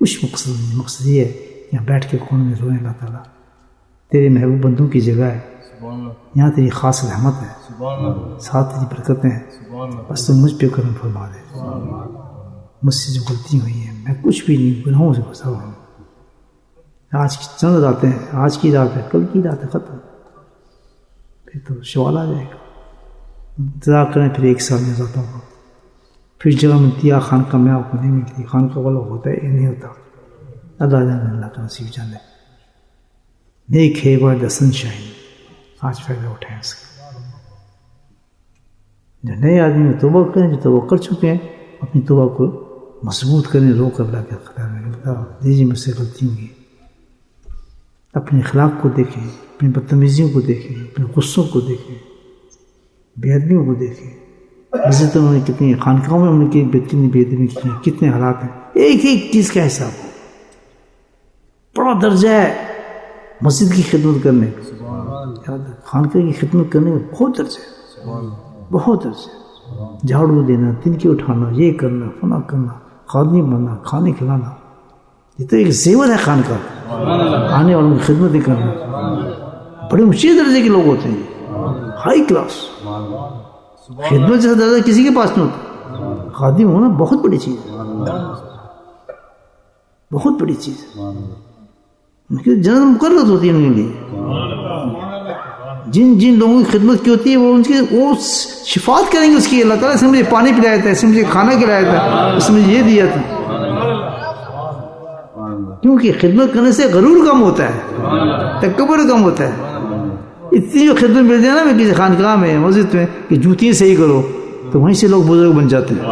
کچھ مقصد نہیں، مقصد یہ ہے یہاں بیٹھ کے خون میں روئیں، اللہ تعالیٰ تیرے محبوب بندوں کی جگہ ہے، یہاں تیری خاص رحمت ہے، ساتھ تیری برکتیں ہیں، بس تو مجھ پہ کرم فرما دے، مجھ سے جو غلطی ہوئی ہیں، میں کچھ بھی نہیں، گناہوں سے پھنسا ہوا ہوں، آج کی چند راتیں ہیں، آج کی رات ہے، کل کی رات ہے، ختم، پھر تو سوال آ جائے گا، انتظار کریں پھر 1 سال میں راتوں کو، پھر جگہ ملتی ہے خانقاہ میں، آپ کو نہیں ملتی، خانقاہ والا ہوتا ہے یہ نہیں ہوتا، اللہ جانے، اللہ کا نصیب جانے، نیک ہے ورڈ سن شائن، آج فائدہ اٹھائیں اس کا۔ جو نئے آدمی توبہ کریں، جو توبہ کر چکے ہیں، اپنی توبہ کو مضبوط کریں، رو کر اللہ کے خدا میں، اللہ دیجیے مجھ سے غلطی ہوئی، اپنے اخلاق کو دیکھیں، اپنی بدتمیزیوں کو دیکھیں، اپنے غصوں کو دیکھیں، بے ادبیوں کو دیکھیں، عزت انہوں نے کتنی، خانقاہوں میں انہوں نے کتنی بے ادبی کی، کتنے حالات ہیں، ایک ایک چیز کا حساب ہو، بڑا درجہ ہے مسجد کی خدمت کرنے کا، خانقاہ کی خدمت کرنے کا بہت درجہ ہے، بہت درجہ ہے، جھاڑو دینا، تنکے اٹھانا، یہ کرنا، فنا کرنا، خادم بننا، کھانے کھلانا، یہ تو ایک زیور ہے خانقاہ، آنے والوں کی خدمتیں کرنا، بڑے اونچے درجے کے لوگ ہوتے ہیں، ہائی کلاس خدمت جیسا درجہ کسی کے پاس نہیں ہوتا، خادم ہونا بہت بڑی چیز ہے، بہت بڑی چیز ہے، ان کی جنت مقررت ہوتی ہے ان کے لیے، جن لوگوں کی خدمت کی ہوتی ہے وہ شفاعت کریں گے اس کی، اللہ تعالیٰ اس نے مجھے پانی پلایا تھا، اس نے مجھے کھانا کھلایا تھا، اس نے مجھے یہ دیا تھا، کیونکہ خدمت کرنے سے غرور کم ہوتا ہے، تکبر کم ہوتا ہے، اتنی جو خدمت مل جائے نا میں کسی خانقاہ میں، مسجد میں، کہ جوتیاں صحیح کرو، تو وہیں سے لوگ بزرگ بن جاتے ہیں،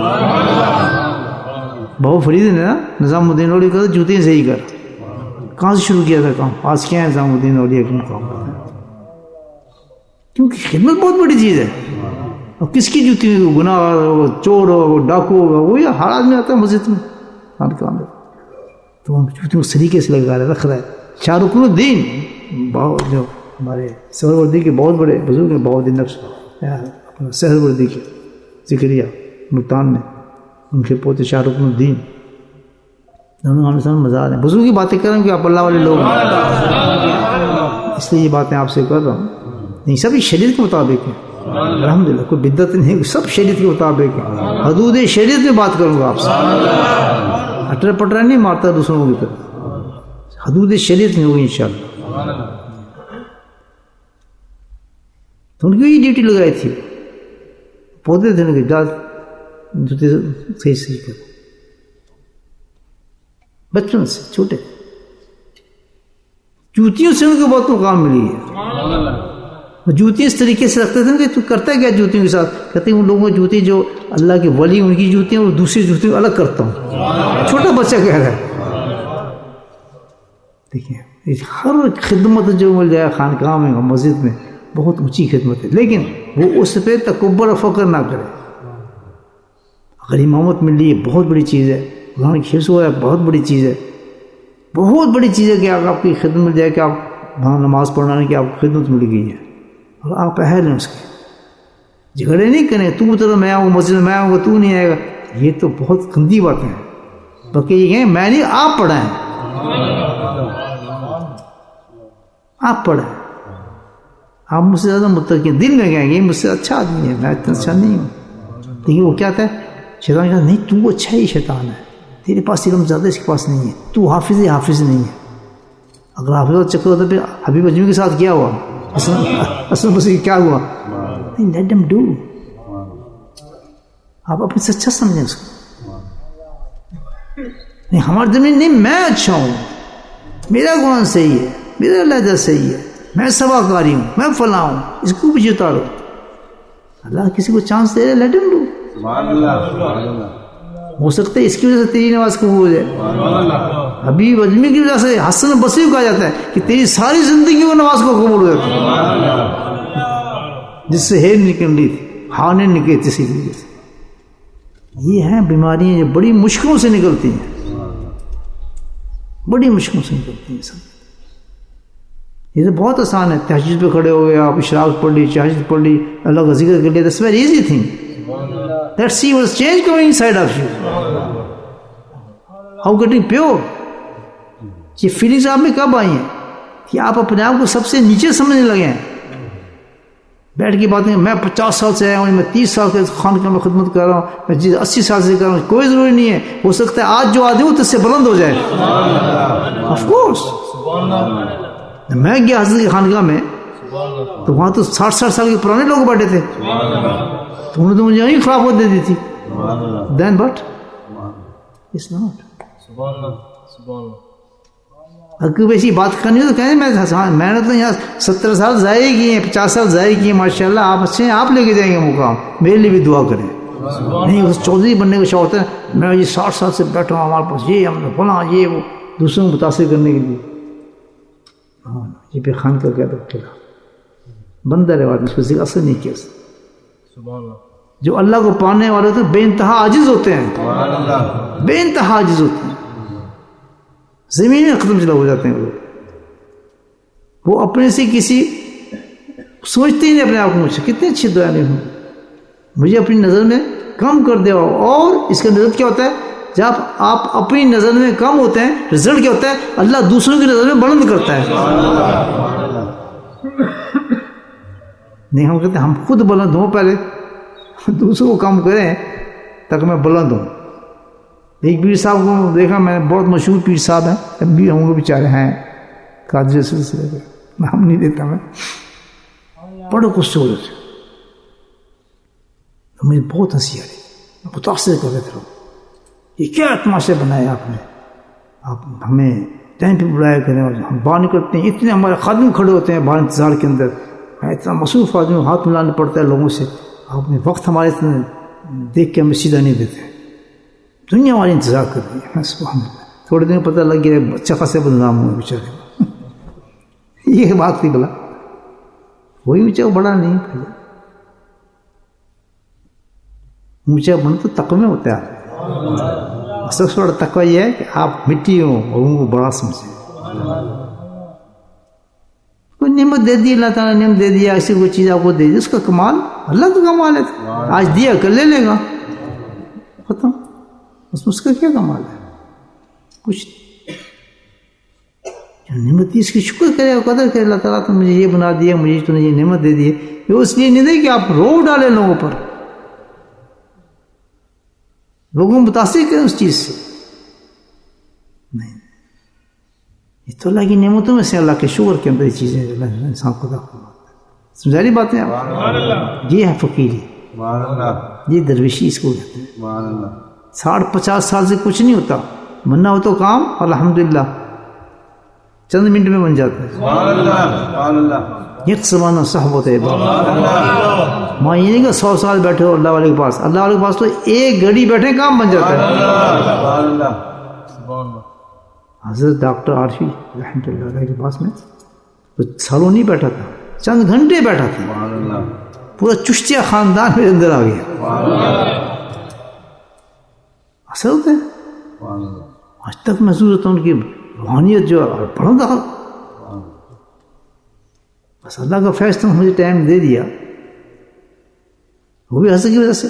بابو فرید نے نا نظام الدین اولیاء کا جوتے صحیح کر، کہاں سے شروع کیا تھا کام، آج کیا ہے نظام الدین اولیاء کا مقام، کیونکہ خدمت بہت بڑی چیز ہے. اور کس کی جوتی ہو، گناہ ہو، چور ہو، ڈاکو ہوگا، وہی ہر آدمی آتا ہے مسجد میں ہر کام میں، تو ہم جوتی اس طریقے سے لگا رہے رکھ رہا ہے. شاہ رکن الدین جو ہمارے سہروردی کے بہت بڑے بزرگ ہیں، بہت دن نقش اپنا سہروردی کے ذکریہ ملتان میں، ان کے پوتے شاہ رکن الدین، دونوں ہمارے سامنے مزار ہیں. بزرگ کی باتیں کر رہے ہیں کہ آپ اللہ والے لوگ ہیں، اس لیے یہ باتیں آپ سے کر رہا ہوں. نہیں، سب شریعت کے مطابق ہے الحمدللہ، کوئی بدعت نہیں، سب شریعت کے مطابق ہے. حدود شریعت میں بات کروں گا آپ سے، اٹر پٹرا نہیں مارتا دوسروں کی طرف، حدود شریعت میں ہوگی انشاءاللہ. تو ان کی یہ ڈیوٹی لگائی تھی، پودے تھے ان کے جوتے صحیح کر، بچپن سے چھوٹے جوتیوں سے ان کو بہت مقام ملی ہے. جوتی اس طریقے سے رکھتے تھے کہ تو کرتا ہے کیا جوتیوں کے ساتھ، کہتے ہیں ان لوگوں کی جوتی جو اللہ کے ولی ان کی جوتیاں اور دوسری جوتیوں الگ کرتا ہوں. چھوٹا بچہ کہہ رہا ہے. دیکھیں ہر خدمت جو مل جائے خانقاہ میں مسجد میں بہت اونچی خدمت ہے، لیکن وہ اس پہ تکبر و فخر نہ کرے. اگر امامت مل رہی ہے بہت بڑی چیز ہے، قرآن کی حفظ ہوا ہے بہت بڑی چیز ہے، بہت بڑی چیز ہے کہ آپ کی خدمت مل جائے کہ آپ وہاں نماز پڑھانے کی آپ کو خدمت مل گئی ہے اور آپ اہل ہیں اس کے. جھگڑے نہیں کریں، تو چلو میں آؤں مسجد میں آؤں گا تو نہیں آئے گا، یہ تو بہت گندی باتیں ہیں. بلکہ یہ کہیں میں نہیں، آپ پڑھائیں، آپ پڑھیں. آپ مجھ سے زیادہ متقی ہیں، دل میں کہیں گے یہ مجھ سے اچھا آدمی ہے، میں اتنا اچھا نہیں ہوں. لیکن وہ کیا تھا، شیطان کہتا نہیں تو اچھا ہی شیطان ہے، تیرے پاس علم زیادہ اس کے پاس نہیں ہے، تو حافظ ہی حافظ نہیں ہے. اگر حافظ کا چکر ہوتا پھر حبیب اجمی کے ساتھ کیا ہوا، اصل مسیح کیا ہوا. نہیں، لیٹ دیم ڈو، آپ اپنے سے اچھا سمجھیں اس کو. نہیں ہماری زمین نہیں، میں اچھا ہوں، میرا قرآن صحیح ہے، میرا لہجہ صحیح ہے، میں سوا کاری ہوں، میں فلاں ہوں، اس کو بھی اتارو. اللہ کسی کو چانس دے رہے، لیٹ ہم ڈو. ہو سکتا ہے اس کی وجہ سے تیری نماز قبول ہو جائے. حبیب اجمی کی وجہ سے حسن بصری کہا جاتا ہے کہ تیری ساری زندگی وہ نماز کو قبول ہو جاتی ہے، جس سے ہیر نکل رہی تھی ہانے نکلے تھی. اسی طریقے سے یہ ہیں بیماریاں جو بڑی مشکلوں سے نکلتی ہیں، بڑی مشکلوں سے نکلتی ہیں. سب یہ تو بہت آسان ہے، تہجد پہ کھڑے ہو گئے آپ، اشراق پڑھ لی، تہجد پڑھ لی، اللہ کا ذکر کر لیا، that's very easy thing. Let's see what's change coming inside of you. How getting pure. یہ فیلنگس آپ میں کب آئی ہیں کہ آپ اپنے آپ کو سب سے نیچے سمجھنے لگے ہیں. بیٹھ کے باتیں میں 50 سال سے آیا ہوں، میں 30 سال کے خانقاہ میں خدمت کر رہا ہوں، میں 80 سال سے کر رہا ہوں، کوئی ضروری نہیں ہے. ہو سکتا ہے آج جو آدمی ہوں تو اس سے بلند ہو جائے. آف کورس میں گیا حضرت کی خانقاہ میں تو وہاں تو 60 سال کے پرانے لوگ بیٹھے تھے، تو انہوں نے تو مجھے یہی خلافت دے دی تھی. Then but it's not. اگر ویسی بات کرنی ہو تو کہیں میں نے تو یہاں 70 سال ضائع کیے ہیں، 50 سال ضائع کیے ہیں، ماشاء اللہ آپ اچھے ہیں، آپ لے کے جائیں گے مقام، میرے لیے بھی دعا کریں. نہیں اس چودھری بننے کا شوق ہوتا ہے، میں یہ 60 سال سے بیٹھا ہوں، ہمارے پاس یہ ہم نے فلاں یہ وہ، دوسروں کو متاثر کرنے کے لیے. ہاں یہ پہ خان کا کیا تو بندہ روایت اس پہ ذکر اثر نہیں کیا. جو اللہ کو پانے والے ہوتے ہیں بے انتہا عاجز ہوتے ہیں، بے انتہا عاجز ہوتے ہیں، زمین میں ختم چلا ہو جاتے ہیں. وہ اپنے سے کسی سوچتے ہی نہیں اپنے آپ کو، مجھ سے کتنے اچھی دعا نہیں ہوں، مجھے اپنی نظر میں کم کر دیا. اور اس کا رزلٹ کیا ہوتا ہے، جب آپ اپنی نظر میں کم ہوتے ہیں رزلٹ کیا ہوتا ہے، اللہ دوسروں کی نظر میں بلند کرتا ہے. نہیں ہم کہتے ہیں ہم خود بلند ہوں، پہلے دوسروں کو کم کریں تاکہ میں بلند ہوں. ایک پیر صاحب کو دیکھا میں نے، بہت مشہور پیر صاحب ہیں، اب بھی ہوں گے بیچارے ہیں قادری سلسلے کے، نام نہیں دیتا میں، بڑے غصے ہو رہے تھے، مجھے بہت ہنسی آ رہی، متاثر کر رہے تھے لوگ. یہ کیا تماشے بنایا آپ نے، آپ ہمیں ٹائم پہ بلایا کریں اور ہم باہر نکلتے ہیں، اتنے ہمارے خادم کھڑے ہوتے ہیں باہر انتظار کے اندر، میں اتنا مصروف آدمی ہوں، ہاتھ ملانا پڑتا ہے لوگوں سے، آپ نے وقت ہمارے اتنے دیکھ کے ہمیں سیدھا نہیں دیتے. دنیا والی انتظار کر رہی ہے. سبحان اللہ. تھوڑے دن پتہ لگ گیا اچھا خاصے بدنام ہوئے بیچارے. یہ بات تھی بلا وہی اونچا بڑا نہیں بھائی. اونچا بنا تو تقوی میں ہوتا ہے. سب سے بڑا تقوی یہ ہے کہ آپ مٹی ہو اور ان کو بڑا سمجھیں. کوئی نعمت دے دی اللہ تعالیٰ نے نعمت دے دیا, ایسی کوئی چیز آپ کو دے دی, اس کا کمال اللہ کا کمال ہے. آج دیا کل لے لے گا, ختم. اس کا کیا کمال ہے؟ کچھ نعمت دی اس کی شکر کرے اور قدر کرے. اللہ تعالیٰ تو مجھے یہ بنا دیا, مجھے تو نے یہ نعمت دے دی ہے. یہ اس لیے نہیں دے کہ آپ رو ڈالیں لوگوں پر, لوگوں کو متاثر کریں اس چیز سے. نہیں, یہ تو اللہ کی نعمتوں میں سے اللہ کے شکر کے اندر یہ چیزیں اللہ انسان کو عطا فرماتا ہے. سمجھا رہی باتیں آپ؟ یہ ہے فقیری, یہ درویشی اس کو کہتے ہیں. 60-50 سال سے کچھ نہیں ہوتا, بننا ہو تو کام الحمدللہ چند منٹ میں بن جاتا ہے. یکسبانہ صحبت ہے. ماں یہ نہیں کہ 100 سال بیٹھے ہو اللہ والے کے پاس. اللہ والے کے پاس تو ایک گھڑی بیٹھے کام بن جاتا ہے. حضرت ڈاکٹر عارفی رحمۃ اللہ علیہ کے پاس میں سالوں نہیں بیٹھا تھا, چند گھنٹے بیٹھا تھا, پورا چشتیہ خاندان میرے اندر آ گیا. اثر ہوتا ہے آج تک محسوس ہوتا ہے ان کی روحانیت جو بڑا دخل. بس اللہ کا فیصلہ مجھے ٹائم دے دیا, وہ بھی حضرت کی وجہ سے.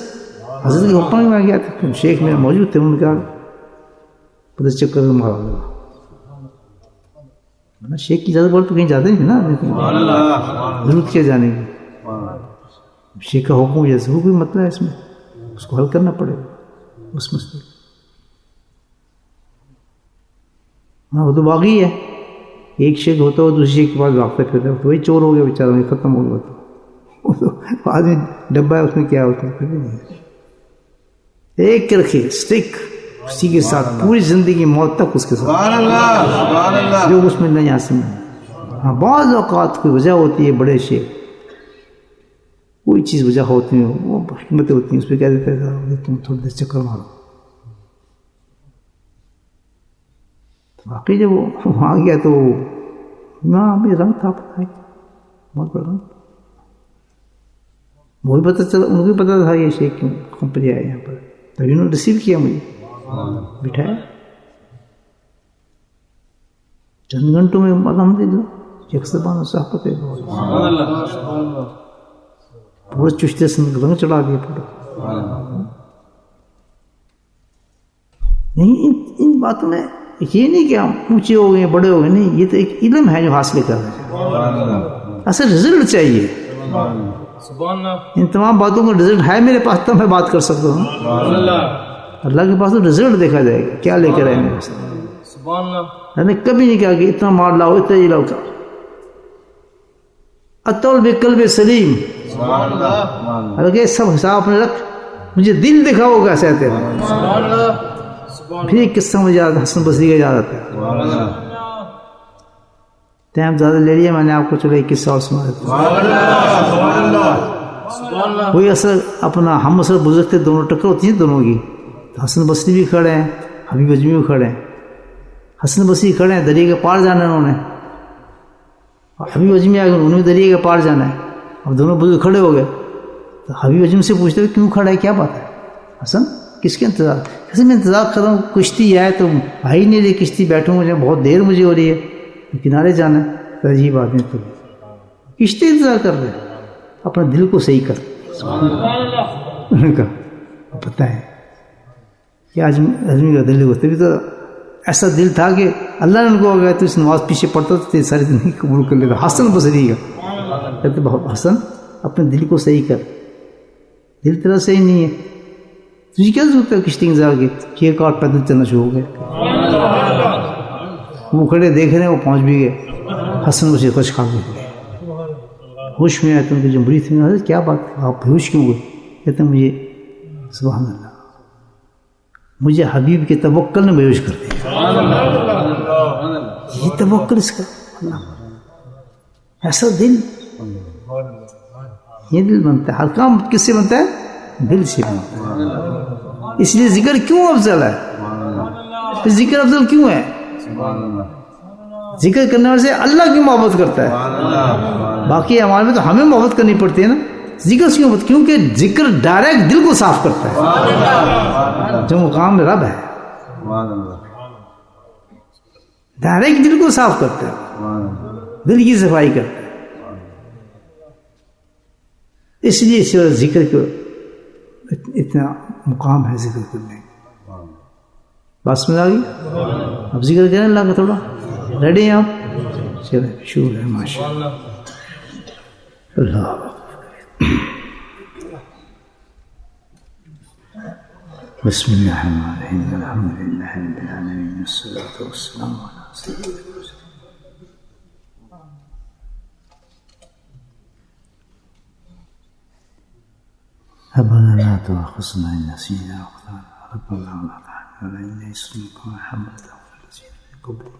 حضرت کے حکم میں آ گیا تھا, شیخ میرے موجود تھے, ان کا پتہ چکر میں مارا گیا. شیخ کی اجازت بول تو کہیں جاتے نہیں نا, ضرورت کیا جانے کی. شیخ کا حکم جیسے وہ بھی مطلب ہے اس میں, اس کو حل کرنا پڑے گا اس مسئلے. ہاں وہ تو باقی ہے, ایک شیخ ہوتا ہو دوسری شیخ کے پاس بھاگتا پھرتا ہے, وہی چور ہو گیا بیچارہ, وہی ختم ہو گیا. تو آدمی ڈبہ ہے اس میں کیا ہوتا ہے, ایک رکھے اسٹک اسی کے ساتھ پوری زندگی موت تک اس کے ساتھ, جو اس میں نہیں آ سکتا. ہاں بعض اوقات کوئی وجہ ہوتی ہے, بڑے شیخ کوئی چیز وجہ ہوتی ہے, وہ حکمتیں ہوتی ہیں, اس پہ کہہ دیتے ہیں تم تھوڑی دیر چکر مارو. واقعی جب وہ وہاں گیا تو وہاں بھی رنگ تھا, پتہ ہے بہت بڑا رنگ. وہی پتہ چلا, ان کو بھی پتہ تھا یہ شیخ کیوں کمپنی آئے یہاں پر, تبھی انہوں نے ریسیو کیا مجھے, بٹھایا. چند گھنٹوں میں الحمدللہ یکسبانہ صحبت ہے. پورا چشتے سے رنگ چڑھا دیا پورا. نہیں ان باتوں میں یہ نہیں کہ ہم اونچے ہو گئے بڑے ہو گئے, نہیں, یہ تو ایک علم ہے جو حاصل کر رہے ہیں. اصل رزلٹ چاہیے. ان تمام باتوں کا رزلٹ ہے میرے پاس تب میں بات کر سکتا ہوں. اللہ کے پاس تو رزلٹ دیکھا جائے گا, کیا لے کر آئے میرے ساتھ. میں نے کبھی نہیں کہا کہ اتنا مار لاؤ اتنا ہی لاؤ. اتول بقلب سلیم, اگر سب حساب میں رکھ, مجھے دل دکھاؤ کیسے آتے ہیں. پھر ایک قصہ مجھے یاد, حسن بصری کا یاد آتا ہے. ٹائم زیادہ لے لیا میں نے آپ کو, چلو ایک قصہ اور سنا دیتا ہوں. وہی اصل اپنا ہم اصل بزرگ تھے, دونوں ٹکر ہوتی ہیں دونوں کی. حسن بصری بھی کھڑے ہیں, حبیب اجمی بھی کھڑے ہیں. حسن بصری کھڑے ہیں, دریا کے پار جانا ہے انہوں نے, اور حبیب اجمی آ گئے, انہوں نے دریا کے پار جانا ہے. اب دونوں بزرگ کھڑے ہو گئے تو حبیب اجمی سے پوچھتے ہوئے کیوں کھڑا ہے, کیا بات ہے حسن, کس کے انتظار؟ کسی میں انتظار کر رہا ہوں, کشتی آئے تو بھائی نہیں رہی کشتی, بیٹھوں مجھے بہت دیر مجھے ہو رہی ہے, کنارے جانا ہے. تو عجیب آدمی تو کشتی انتظار کر رہے, اپنا دل کو صحیح کر. انہوں نے کہا پتہ ہے کہ آج آدمی کا دل ہوتا بھی تو ایسا دل تھا کہ اللہ نے ان کو اگر تو اس نماز پیچھے پڑتا تو ساری زندگی قبول کر لیتا. حسن بصری کا کہتے بہت حسن, اپنے دل کو صحیح کر, دل تیرا صحیح نہیں ہے, تجھے کیا ضرورت ہے کشتی انتظار کی. 6 کاٹ پیدل چلنا شروع ہو گئے. وہ کھڑے دیکھ رہے ہیں, وہ پہنچ بھی گئے. حسن بصری خوش کھا گئے, ہوش میں آئے تو ان کی جمہوری تھی. حضرت کیا بات ہے, آپ ہوش کیوں ہوئے؟ کہتے ہیں مجھے سبحان اللہ, مجھے حبیب کے توکل نے بیہوش کر دیا. یہ توکل اس کا ایسا دل, یہ دل بنتا ہے. ہر کام کس سے بنتا ہے؟ دل سے بنتا ہے. اس لیے ذکر کیوں افضل ہے؟ ذکر افضل کیوں ہے؟ ذکر کرنے والے سے اللہ کی محبت کرتا ہے. باقی اعمال میں تو ہمیں محبت کرنی پڑتی ہے نا. ذکر سے کیوں؟ کیونکہ ذکر ڈائریکٹ دل کو صاف کرتا ہے. جو مقام رب ہے ڈائریکٹ دل کو صاف کرتا ہے, دل کی صفائی کرتا ہے. اس لیے اس ذکر کو اتنا مقام ہے ذکر کرنے کا. بات سمجھ آ گئی؟ اب ذکر کریں اللہ کا تھوڑا. ریڈی ہیں آپ؟ چلیں شکر ہے ماشاء اللہ. بسم اللہ الرحمن الرحیم الحمد للہ رب العالمین والصلاۃ والسلام علی سیدنا محمد. ربنا لا تؤاخذنا إن نسينا أو أخطأنا ربنا ولا تحمل علينا إصرا كما حملته على الذين من قبلنا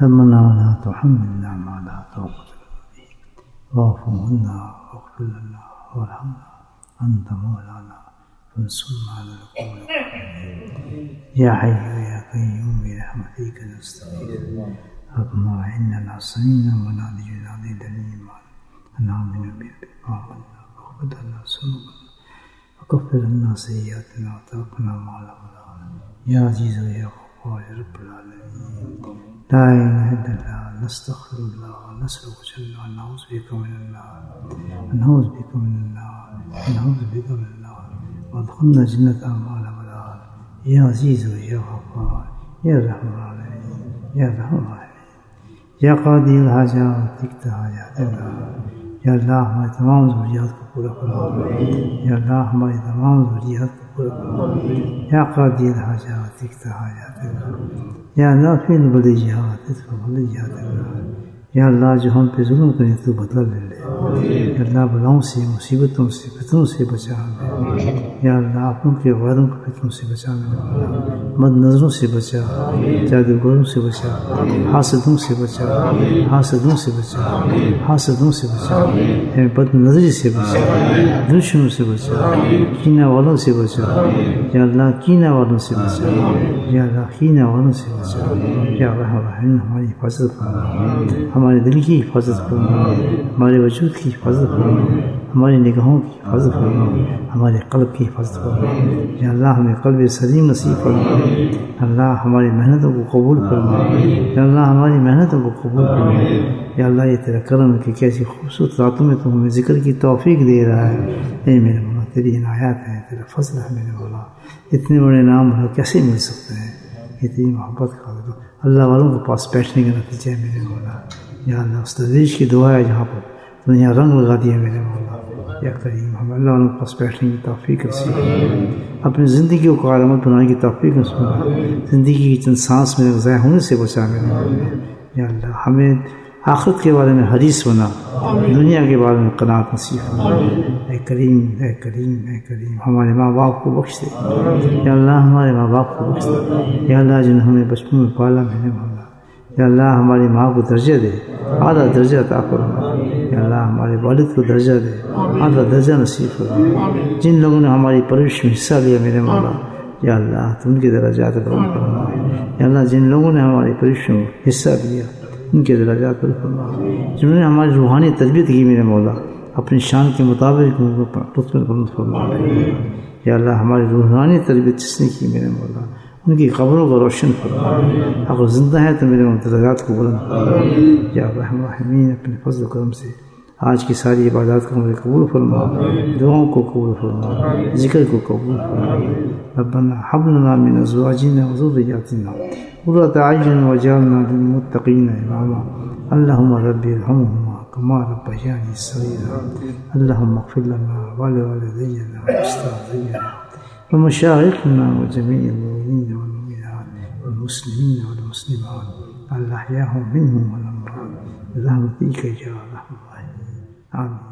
ربنا ولا تحملنا ما لا طاقة لنا به واعف عنا واغفر لنا وارحمنا أنت مولانا فانصرنا على القوم الكافرين. يا حي يا قيوم برحمتك نستغيث ربنا إننا سمعنا مناديا ينادي للإيمان أن آمنوا بربكم فآمنا واغفر لنا ذنوبنا وكفر عنا سيئاتنا وتوفنا مع الأبرار. يا عزيز يا غفار يا رب العالمين. لا إله إلا الله نستغفر الله ونسألك الجنة ونعوذ بك من النار ونعوذ بك من النار ونعوذ بك من النار وادخلنا جنة مع الأبرار. يا عزيز يا غفار يا رحم العالمين يا رحم الراحمين. يا قاضي الحاجات اقض حاجاتنا. یا اللہ ہماری تمام ضروریات کو پورا فرما. یا اللہ ہماری تمام ضروریات کو پورا فرما. یا قاضی الحاجات اقض حاجاتنا. یا نافع البلیات ادفع بلیاتنا. یا اللہ جو ہم پہ ظلم کریں تو بدلہ لے لے. یا اللہ بلاؤں سے مصیبتوں سے فتنوں سے بچا لے. یا اللہ اپنوں کے غیروں کے فتنوں سے بچا لے. مد نظروں سے بچا, جادوگروں سے بچا, حاسدوں سے بچا, حاسدوں سے بچا, حاسدوں سے بچا, بد نظری سے بچا, دشمنوں سے بچا, کینہ والوں سے بچا. یا اللہ کینہ والوں سے بچا. یا اللہ کینہ والوں سے بچا. یا رحم ہماری حفاظت فرما, ہمارے دل کی حفاظت فرما, ہمارے وجود کی حفاظت فرما, ہماری نگاہوں کی حفاظت فرما, ہمارے قلب کی حفاظت فرما. یا اللہ ہمیں قلب سلیم نصیب فرما. اللہ ہماری محنتوں کو قبول فرما. یا اللہ ہماری محنتوں کو قبول فرما. یا اللہ یہ تیرا کرم ہے کہ کیسی خوبصورت راتوں میں تو ہمیں ذکر کی توفیق دے رہا ہے. اے میرے مولا تیری عنایات ہے, تیرا فضل ہے میرے مولا. اتنے بڑے نام کیسے مل سکتے ہیں؟ یہ تیری محبت کا اللہ والوں کے پاس بیٹھنے کا نتیجہ ہے میرے مولا. یا اللہ اس تدریج کی دعا ہے جہاں پر تو یہاں رنگ لگا دیا میرے مولا. یا کریم ہم اللہ والوں کے پاس بیٹھنے کی توفیق نصیب فرما. اپنی زندگی کو کارآمد بنانے کی توفیق نصیب فرما. زندگی کی چند سانس میں ضائع ہونے سے بچا میرے مولا. یا اللہ ہمیں آخرت کے بارے میں حریص بنا, دنیا کے بارے میں قناعت نصیب فرما. اے کریم اے کریم اے کریم ہمارے ماں باپ کو بخش دے. یا اللہ ہمارے ماں باپ کو بخش دے. یا اللہ جنہوں نے ہمیں بچپن میں پالا میرے مولا. یا اللہ ہماری ماں کو درجہ دے, اعلیٰ درجہ عطا فرما. یا اللہ ہمارے والد کو درجہ دے, اعلیٰ درجہ نصیب فرما. جن لوگوں نے ہماری پرورش میں حصہ لیا میرے مولا, یا اللہ تو ان کے درجات بلند فرما. یا اللہ جن لوگوں نے ہماری پرورش میں حصہ لیا ان کے درجات بلند فرما. جنہوں نے ہماری روحانی تربیت کی میرے مولا, اپنی شان کے مطابق ان کو رتبے بلند فرما. یا اللہ ہماری روحانی تربیت جس نے کی میرے مولا ان کی قبروں کو روشن فرما. اگر زندہ ہے تو میرے درجات کو بلند فرما. یا رحم الرحمین اپنے فضل و کرم سے آج کی ساری عبادات کو ہمیں قبول فرما, دعاؤں کو قبول فرما, ذکر کو قبول فرما. ربنا هب لنا من ازواجنا وذرياتنا قرة اعین واجعلنا للمتقین اماما. اللهم رب ارحمهما كما ربياني صغيرا. اللهم اغفر لنا ولوالدينا واستاذنا ومشايخنا وجميع المؤمنين والمؤمنات والمسلمين والمسلمات الأحياء منهم والأموات برحمتك يا أرحم الراحمين. آمين.